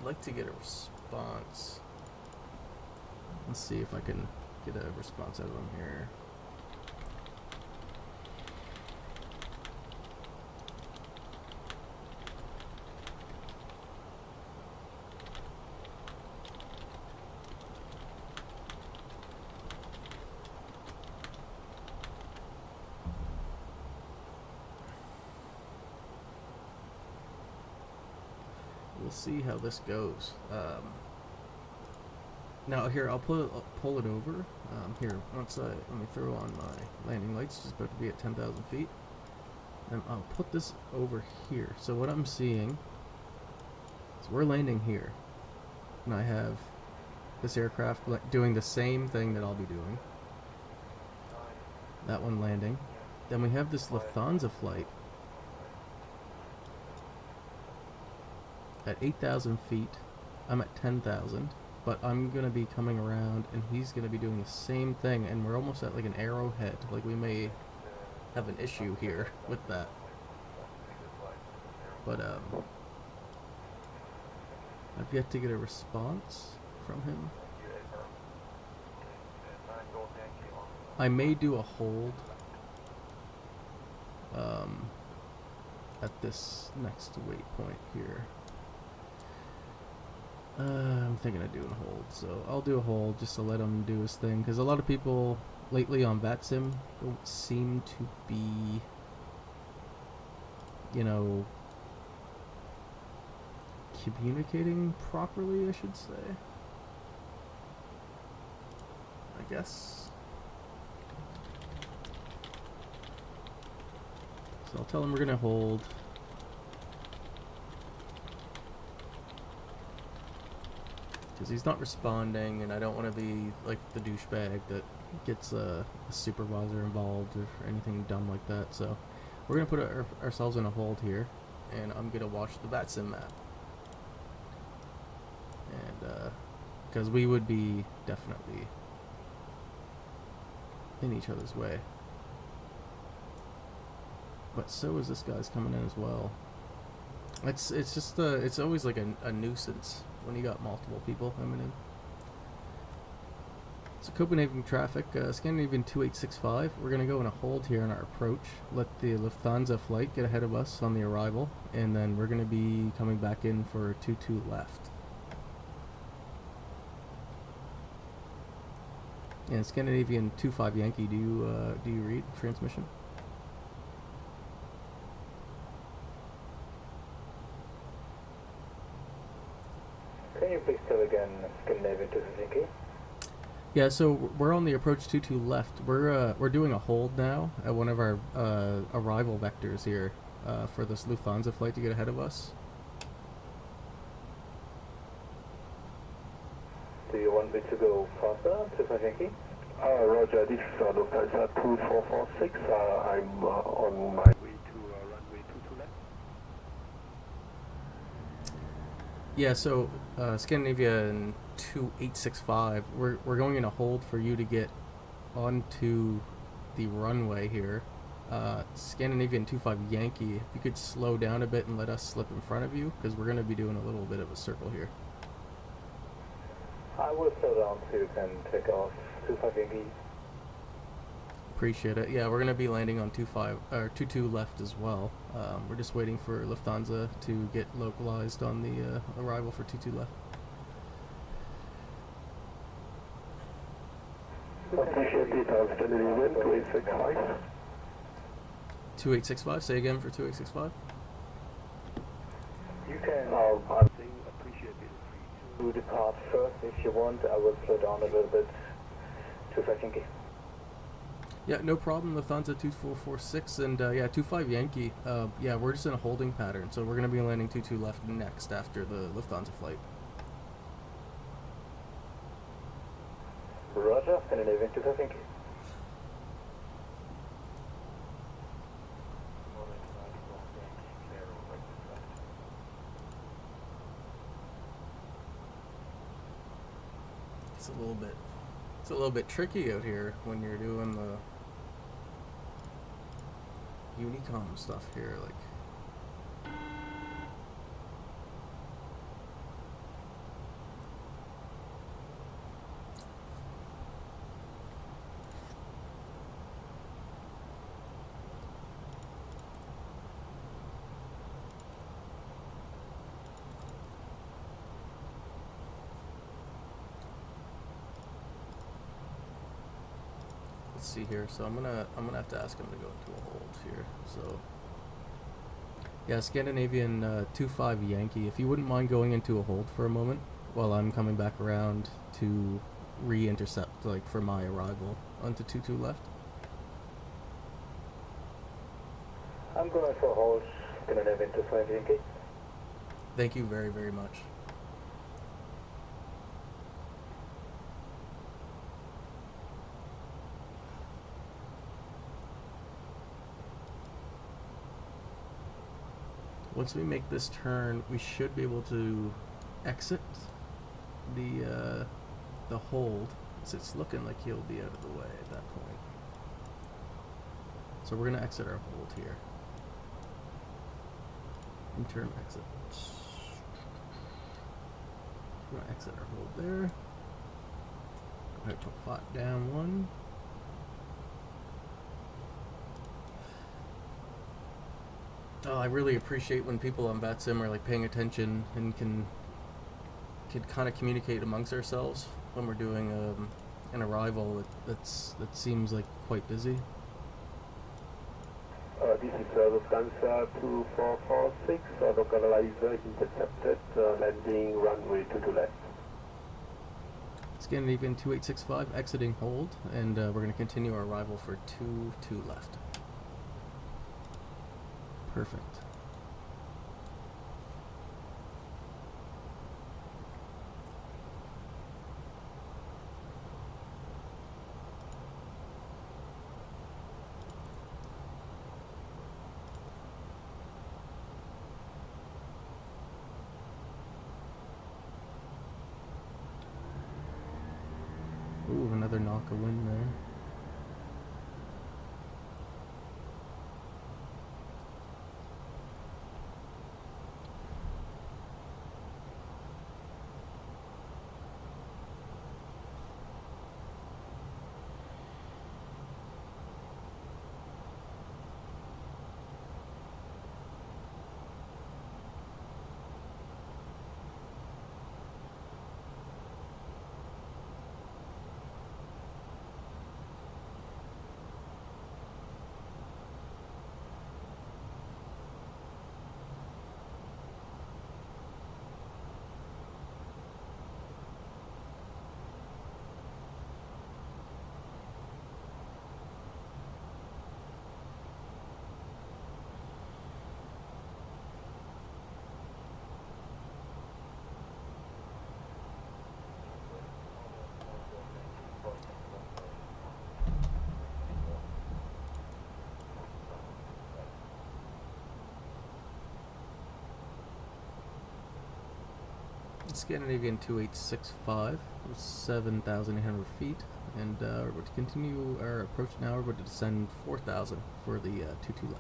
like to get a response. Let's see if I can get a response out of him here. We'll see how this goes. Now here, I'll pull it over. Here, let me throw on my landing lights. Just about to be at 10,000 feet. And I'll put this over here. So what I'm seeing is we're landing here. And I have this aircraft doing the same thing that I'll be doing. That one landing. Then we have this Lufthansa flight at 8,000 feet. I'm at 10,000. But I'm going to be coming around and he's going to be doing the same thing, and we're almost at like an arrowhead. Like we may have an issue here with that. But I've yet to get a response from him. I may do a hold at this next waypoint here. I'm thinking of doing a hold, so I'll do a hold just to let him do his thing, because a lot of people lately on VATSIM don't seem to be, you know, communicating properly, I should say. I guess. So I'll tell him we're gonna hold. Because he's not responding, and I don't want to be like the douchebag that gets a supervisor involved or anything dumb like that. So we're going to put ourselves in a hold here, and I'm going to watch the VATSIM map. And because we would be definitely in each other's way. But so is this guy's coming in as well. It's just it's always like a nuisance when you got multiple people coming in. So Copenhagen traffic, Scandinavian 2865. We're gonna go in a hold here on our approach. Let the Lufthansa flight get ahead of us on the arrival, and then we're gonna be coming back in for 22 left. And Scandinavian 25 Yankee, do you read transmission? Can you please tell again Scandinavian 250? Yeah, so we're on the approach 22 left. We're doing a hold now at one of our arrival vectors here for this Lufthansa flight to get ahead of us. Do you want me to go faster, 25 Yankee? Roger, this is Lufthansa 2446. I'm on my way to runway 22 left. Yeah, so Scandinavian 2865, we're going in a hold for you to get onto the runway here. Scandinavian 25 Yankee, if you could slow down a bit and let us slip in front of you, because we're going to be doing a little bit of a circle here. I will slow down so you can take off 25 Yankee. Appreciate it. Yeah, we're going to be landing on 22 left as well. We're just waiting for Lufthansa to get localized on the arrival for 22 left. Appreciate it, Scandinavian 2865. 2865, say again for 2865. You can I'm saying appreciate it. do the part first if you want. I will slow down a little bit. 25 Yankee. Yeah, no problem. Lufthansa 2446 and yeah, 25 Yankee. Yeah, we're just in a holding pattern, so we're going to be landing 22 left next after the Lufthansa flight. Roger, Scandinavian 25 Yankee. It's a little bit tricky out here when you're doing the Unicom stuff here, like. Let's see here. So I'm gonna have to ask him to go into a hold here. So yeah, Scandinavian 25 Yankee. If you wouldn't mind going into a hold for a moment, while I'm coming back around to re-intercept, like, for my arrival onto 22 left. I'm going for hold, Scandinavian 220 Yankee. Thank you very, very much. Once we make this turn, we should be able to exit the hold. So it's looking like he'll be out of the way at that point. So we're gonna exit our hold here. Interim exit. We're gonna exit our hold there. Go ahead, flat down one. Oh, I really appreciate when people on VATSIM are like paying attention and can kind of communicate amongst ourselves when we're doing an arrival that seems like quite busy. This is Lufthansa 2446, localizer intercepted, landing runway 22 left. Scandinavian 2865 exiting hold, and we're going to continue our arrival for 22 left. Perfect. Ooh, another knock of wind there. Scandinavian 2865, 7,800 feet, and we're about to continue our approach now. We're about to descend 4,000 for the 22 left.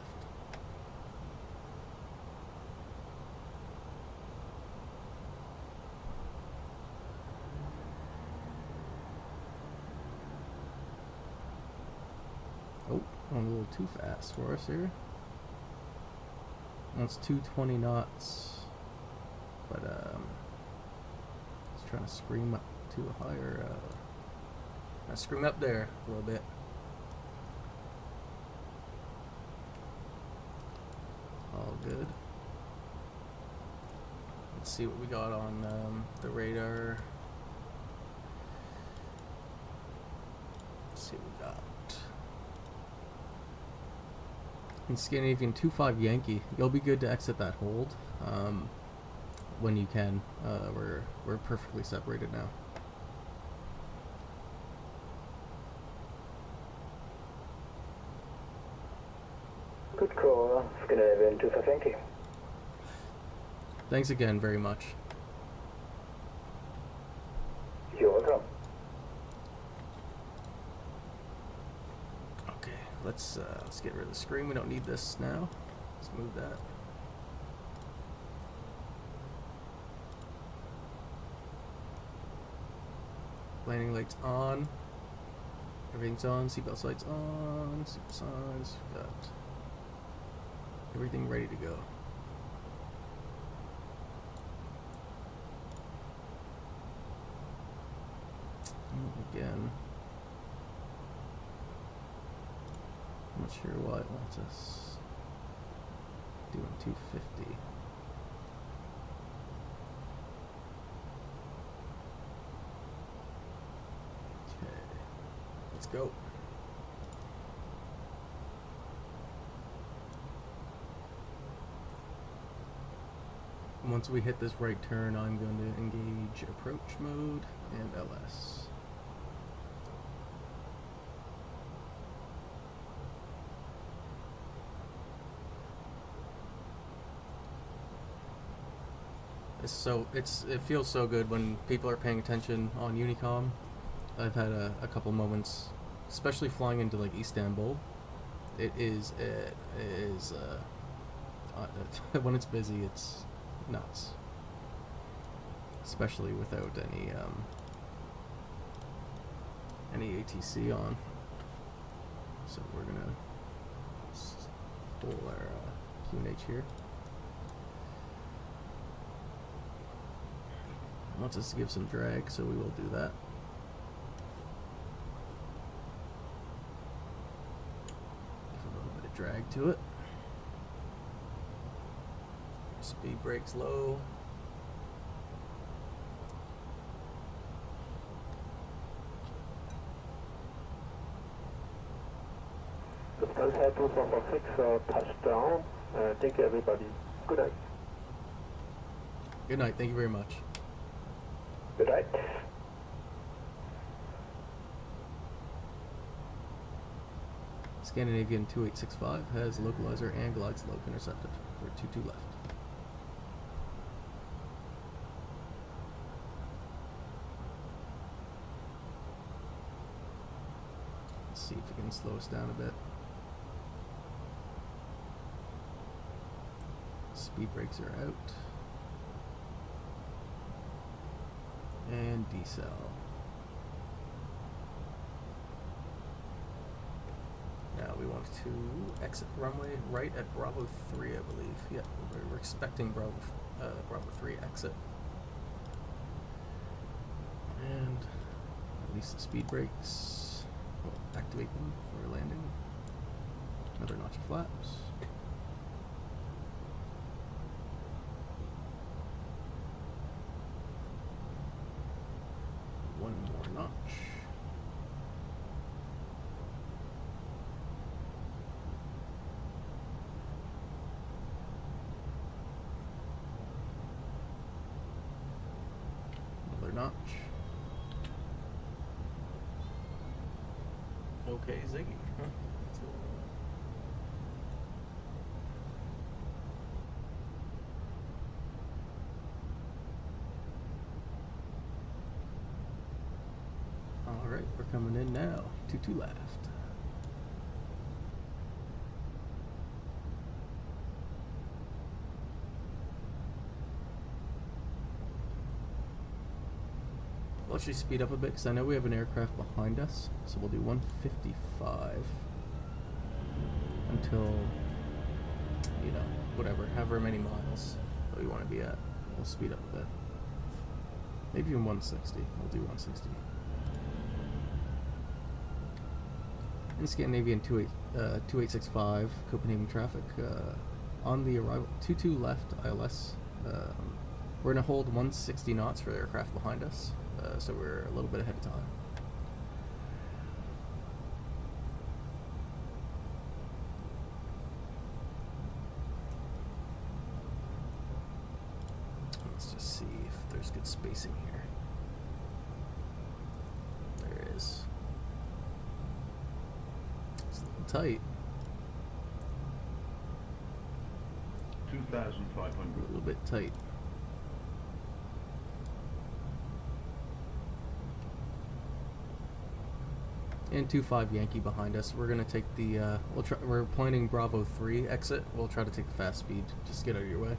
Oh, went a little too fast for us here. That's 220 knots, but trying to scream up to a higher, scream up there a little bit. All good. Let's see what we got on the radar. Let's see what we got. In Scandinavian 25 Yankee, you'll be good to exit that hold. When you can. We're perfectly separated now. Good call, Scandinavian 25 Yankee. Thanks again very much. You're welcome. Okay, let's get rid of the screen. We don't need this now. Let's move that. Landing lights on. Everything's on. Seatbelt lights on. Seatbelt signs. We've got everything ready to go. Again, I'm not sure why it wants us doing 250. go. Once we hit this right turn, I'm going to engage approach mode and LS. It feels so good when people are paying attention on Unicom. I've had a couple moments, especially flying into like Istanbul. It is when it's busy, it's nuts, especially without any ATC on. So we're gonna pull our QNH here. It wants us to give some drag, so we will do that. Give a little bit of drag to it. Speed brakes low. Lufthansa 2446 touchdown. Thank you, everybody. Good night. Good night. Thank you very much. Good night. Scandinavian 2865 has localizer and glide slope intercepted for 22 left. Let's see if we can slow us down a bit. Speed brakes are out. And decel. Now we want to exit runway right at Bravo 3, I believe. Yeah, we're expecting Bravo 3 exit. And release the speed brakes. We'll activate them for landing. Another notch of flaps. One more notch. Another notch. Okay, Ziggy. Huh? Alright, we're coming in now. 22 left. We'll actually speed up a bit because I know we have an aircraft behind us. So we'll do 155 until, you know, whatever, however many miles that we want to be at. We'll speed up a bit. Maybe even 160. We'll do 160. In Scandinavian 2865, Copenhagen traffic, on the arrival, 22 left ILS. We're going to hold 160 knots for the aircraft behind us, so we're a little bit ahead of time. Let's just see if there's good spacing here. There is. It's a little tight. 2,500. A little bit tight. And 25 Yankee behind us. We're gonna take the. We're planning Bravo 3 exit. We'll try to take the fast speed. Just get out of your way.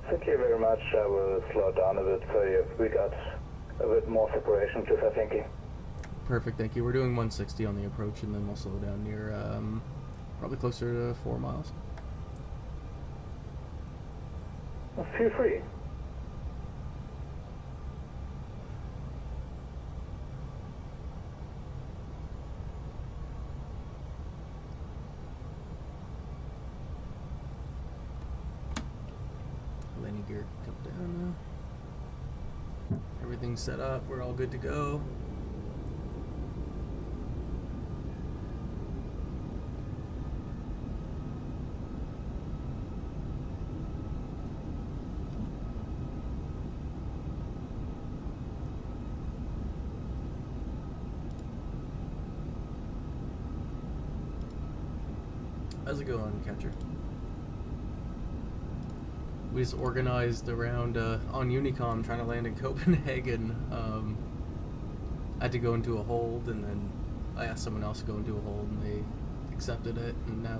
Thank you very much. I will slow down a bit so we got a bit more separation. Just thank you. Perfect. Thank you. We're doing 160 on the approach, and then we'll slow down near probably closer to 4 miles. Feel free. Landing gear come down now. Everything's set up. We're all good to go. How's it going, Catcher? We just organized around on Unicom trying to land in Copenhagen. I had to go into a hold, and then I asked someone else to go into a hold, and they accepted it. And now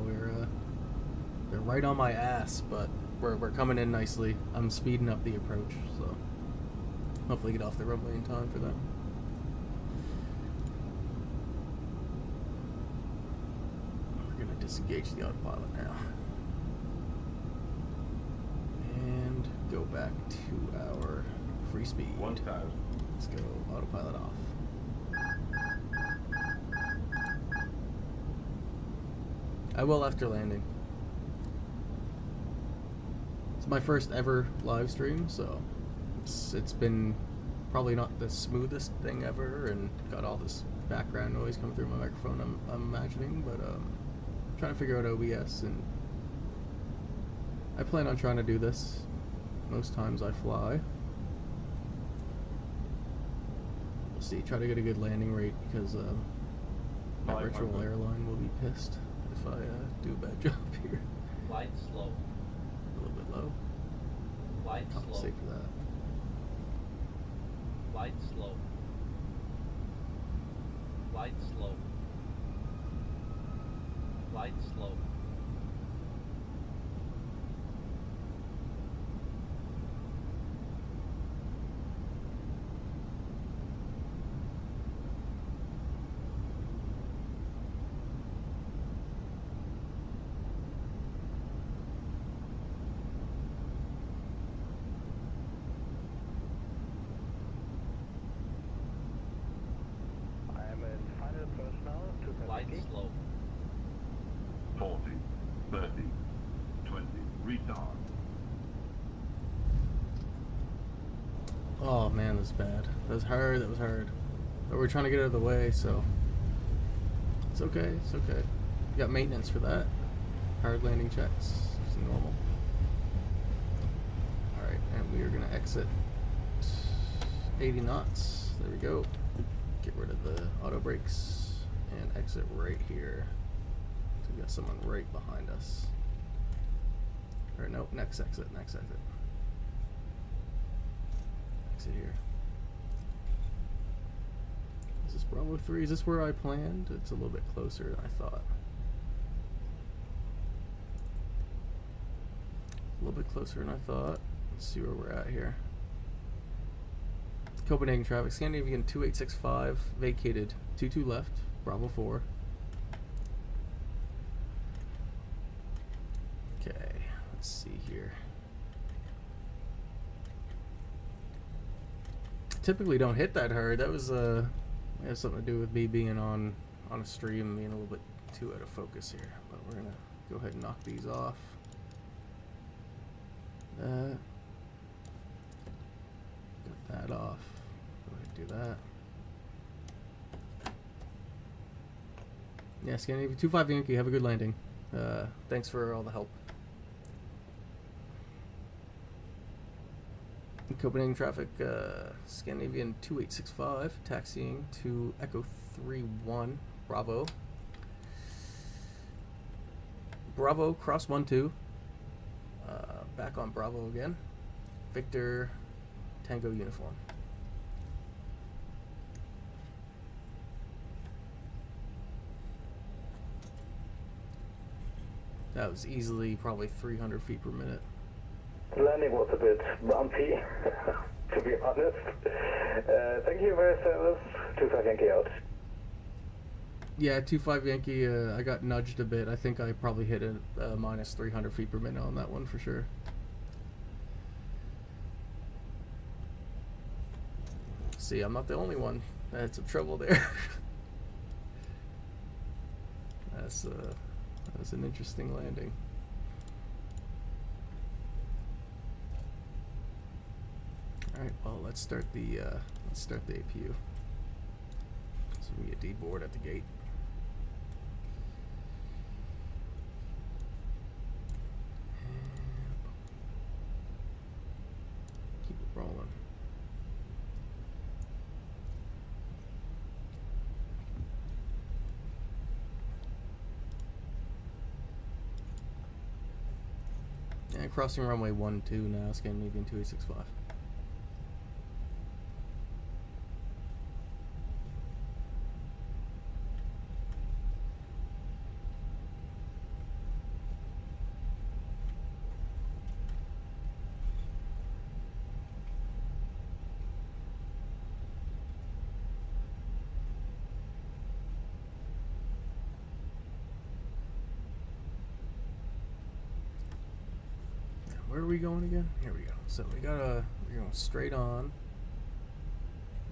they're right on my ass, but we're coming in nicely. I'm speeding up the approach, so hopefully get off the runway in time for that. We're gonna disengage the autopilot now. And go back to our free speed. 1000. Let's go autopilot off. I will after landing. It's my first ever live stream, so it's been probably not the smoothest thing ever, and got all this background noise coming through my microphone. I'm imagining, but trying to figure out OBS, and I plan on trying to do this most times I fly. We'll see. Try to get a good landing rate, because my virtual airline will be pissed if I do a bad job here. Light slow. A little bit low. Light slow. Compensate for that. Light slow. Light slow. Light slow. I am in final approach now to Light Copenhagen. slow. 40, 30, 20, retard. Oh man, that's bad. That was hard. That was hard. But we're trying to get out of the way, so it's okay. It's okay. We got maintenance for that. Hard landing checks. It's normal. All right, and we are gonna exit 80 knots. There we go. Get rid of the auto brakes and exit right here. So we got someone right behind us. Or nope, next exit. Next exit. Exit here. Is this Bravo 3? Is this where I planned? It's a little bit closer than I thought. A little bit closer than I thought. Let's see where we're at here. Copenhagen traffic. Scandinavian 2865 vacated. 22 left. Bravo 4. Okay, let's see here. Typically don't hit that hard. That was it has something to do with me being on a stream, being a little bit too out of focus here. But we're gonna go ahead and knock these off. Got that off. Go ahead and do that. Yeah, Scandinavian 25 Yankee, have a good landing. Thanks for all the help. Copenhagen traffic, Scandinavian 2865, taxiing to Echo 31, Bravo. Bravo, cross 12. Back on Bravo again. Victor, Tango uniform. That was easily probably 300 feet per minute. The landing was a bit bumpy, to be honest. Thank you for your service. 25 Yankee out. Yeah, 25 Yankee, I got nudged a bit. I think I probably hit a minus 300 feet per minute on that one for sure. See, I'm not the only one that had some trouble there. That's an interesting landing. Alright, well let's start the APU. So we get deboard at the gate. And keep it rolling. And crossing runway 12 now, Scandinavian 2865. Where are we going again? Here we go. So we're going straight on.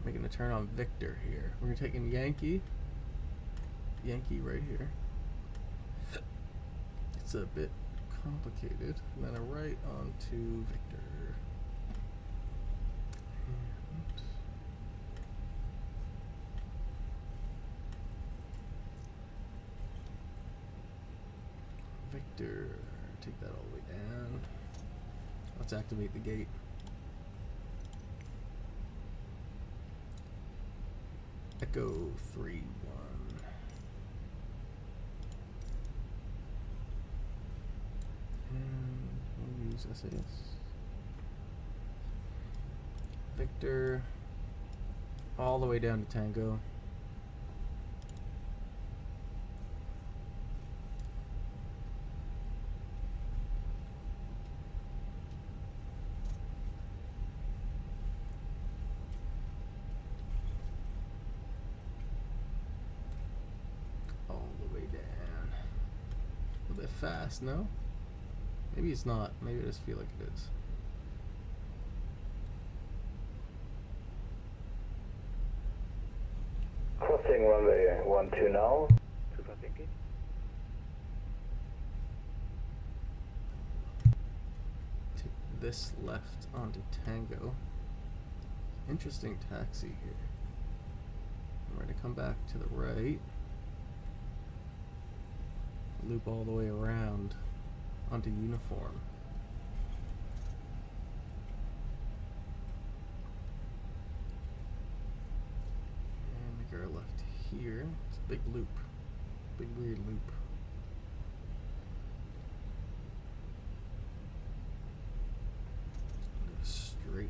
Making a turn on Victor here. We're taking Yankee right here. It's a bit complicated. And then a right onto Victor. And Victor, take that all the way down. Let's activate the gate. Echo 3-1. And we'll use SAS. Victor, all the way down to Tango. Fast, no? Maybe it's not. Maybe I just feel like it is. Crossing runway 12 now. Thinking. Take this left onto Tango. Interesting taxi here. We're going to come back to the right. Loop all the way around onto Uniform. And make our left here. It's a big loop. Big weird loop. Go straight.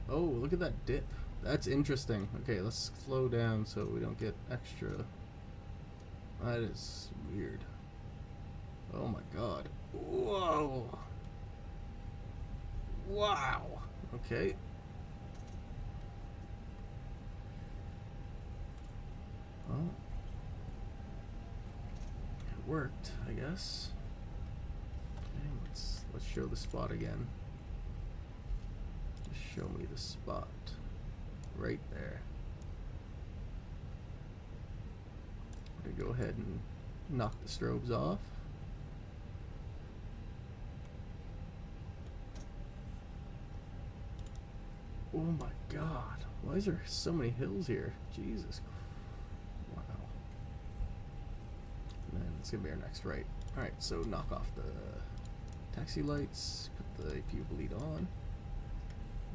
Oh, look at that dip. That's interesting. Okay, let's slow down so we don't get extra. That is weird. Oh my god. Whoa. Wow. Okay. Well, it worked, I guess. Okay, let's show the spot again. Just show me the spot. Right there. Go ahead and knock the strobes off. Oh my god, why is there so many hills here? Jesus. Wow. And then it's gonna be our next right. Alright, so knock off the taxi lights, put the APU bleed on,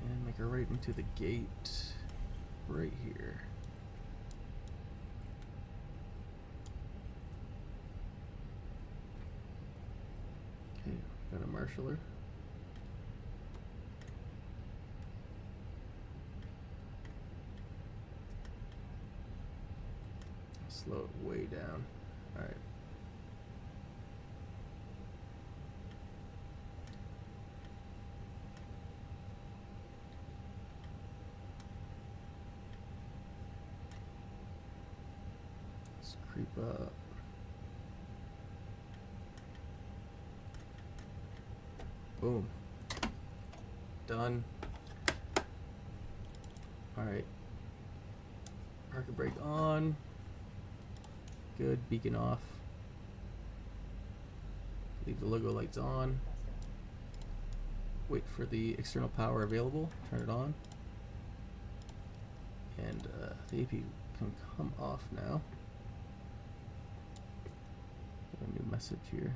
and make our right into the gate right here. Got a marshaller. Slow it way down. Alright. Let's creep up. Boom. Done. Alright. Parking brake on. Good. Beacon off. Leave the logo lights on. wait for the external power available, turn it on, and the AP can come off now. Got a new message here.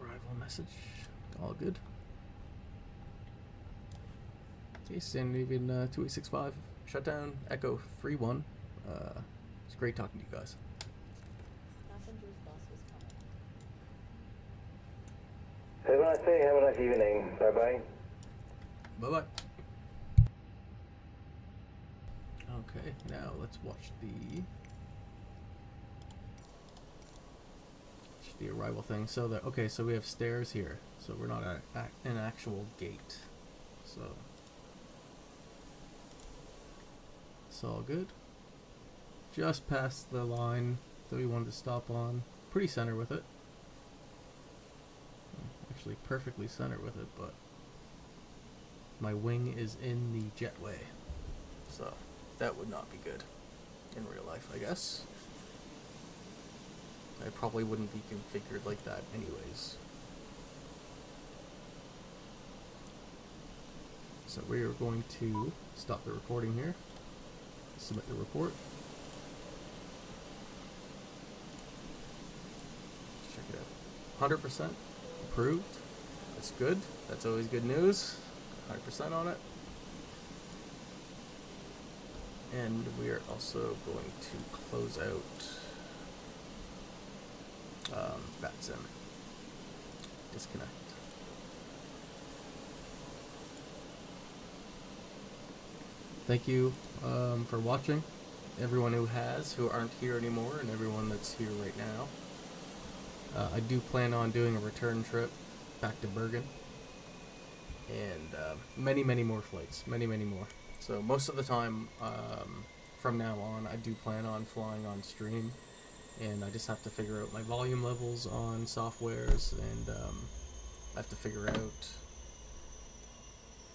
Arrival message, all good. Okay, Scandinavian 2865, shutdown, Echo 3-1. It's great talking to you guys. Passenger's bus is coming. Have a nice day, have a nice evening. Bye-bye. Bye-bye. Okay, now let's watch the arrival thing. So that, okay, so we have stairs here. So we're not at an actual gate. So it's all good. Just past the line that we wanted to stop on. Pretty center with it. Actually perfectly center with it, but my wing is in the jetway. So that would not be good in real life, I guess. I probably wouldn't be configured like that anyways. So we are going to stop the recording here. Submit the report. Check it out. 100% approved. That's good. That's always good news. 100% on it. And we are also going to close out FATSIM. Disconnect. Thank you for watching. Everyone who aren't here anymore, and everyone that's here right now. I do plan on doing a return trip back to Bergen. And many more flights. Many more. So most of the time, from now on, I do plan on flying on stream. And I just have to figure out my volume levels on softwares, and I have to figure out,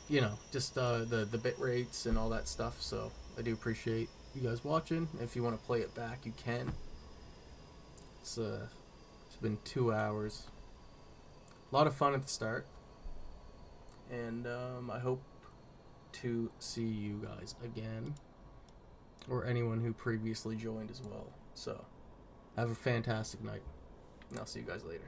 you know, just the bit rates and all that stuff. So I do appreciate you guys watching. If you want to play it back, you can. It's been 2 hours. A lot of fun at the start, and I hope to see you guys again, or anyone who previously joined as well. So have a fantastic night, and I'll see you guys later.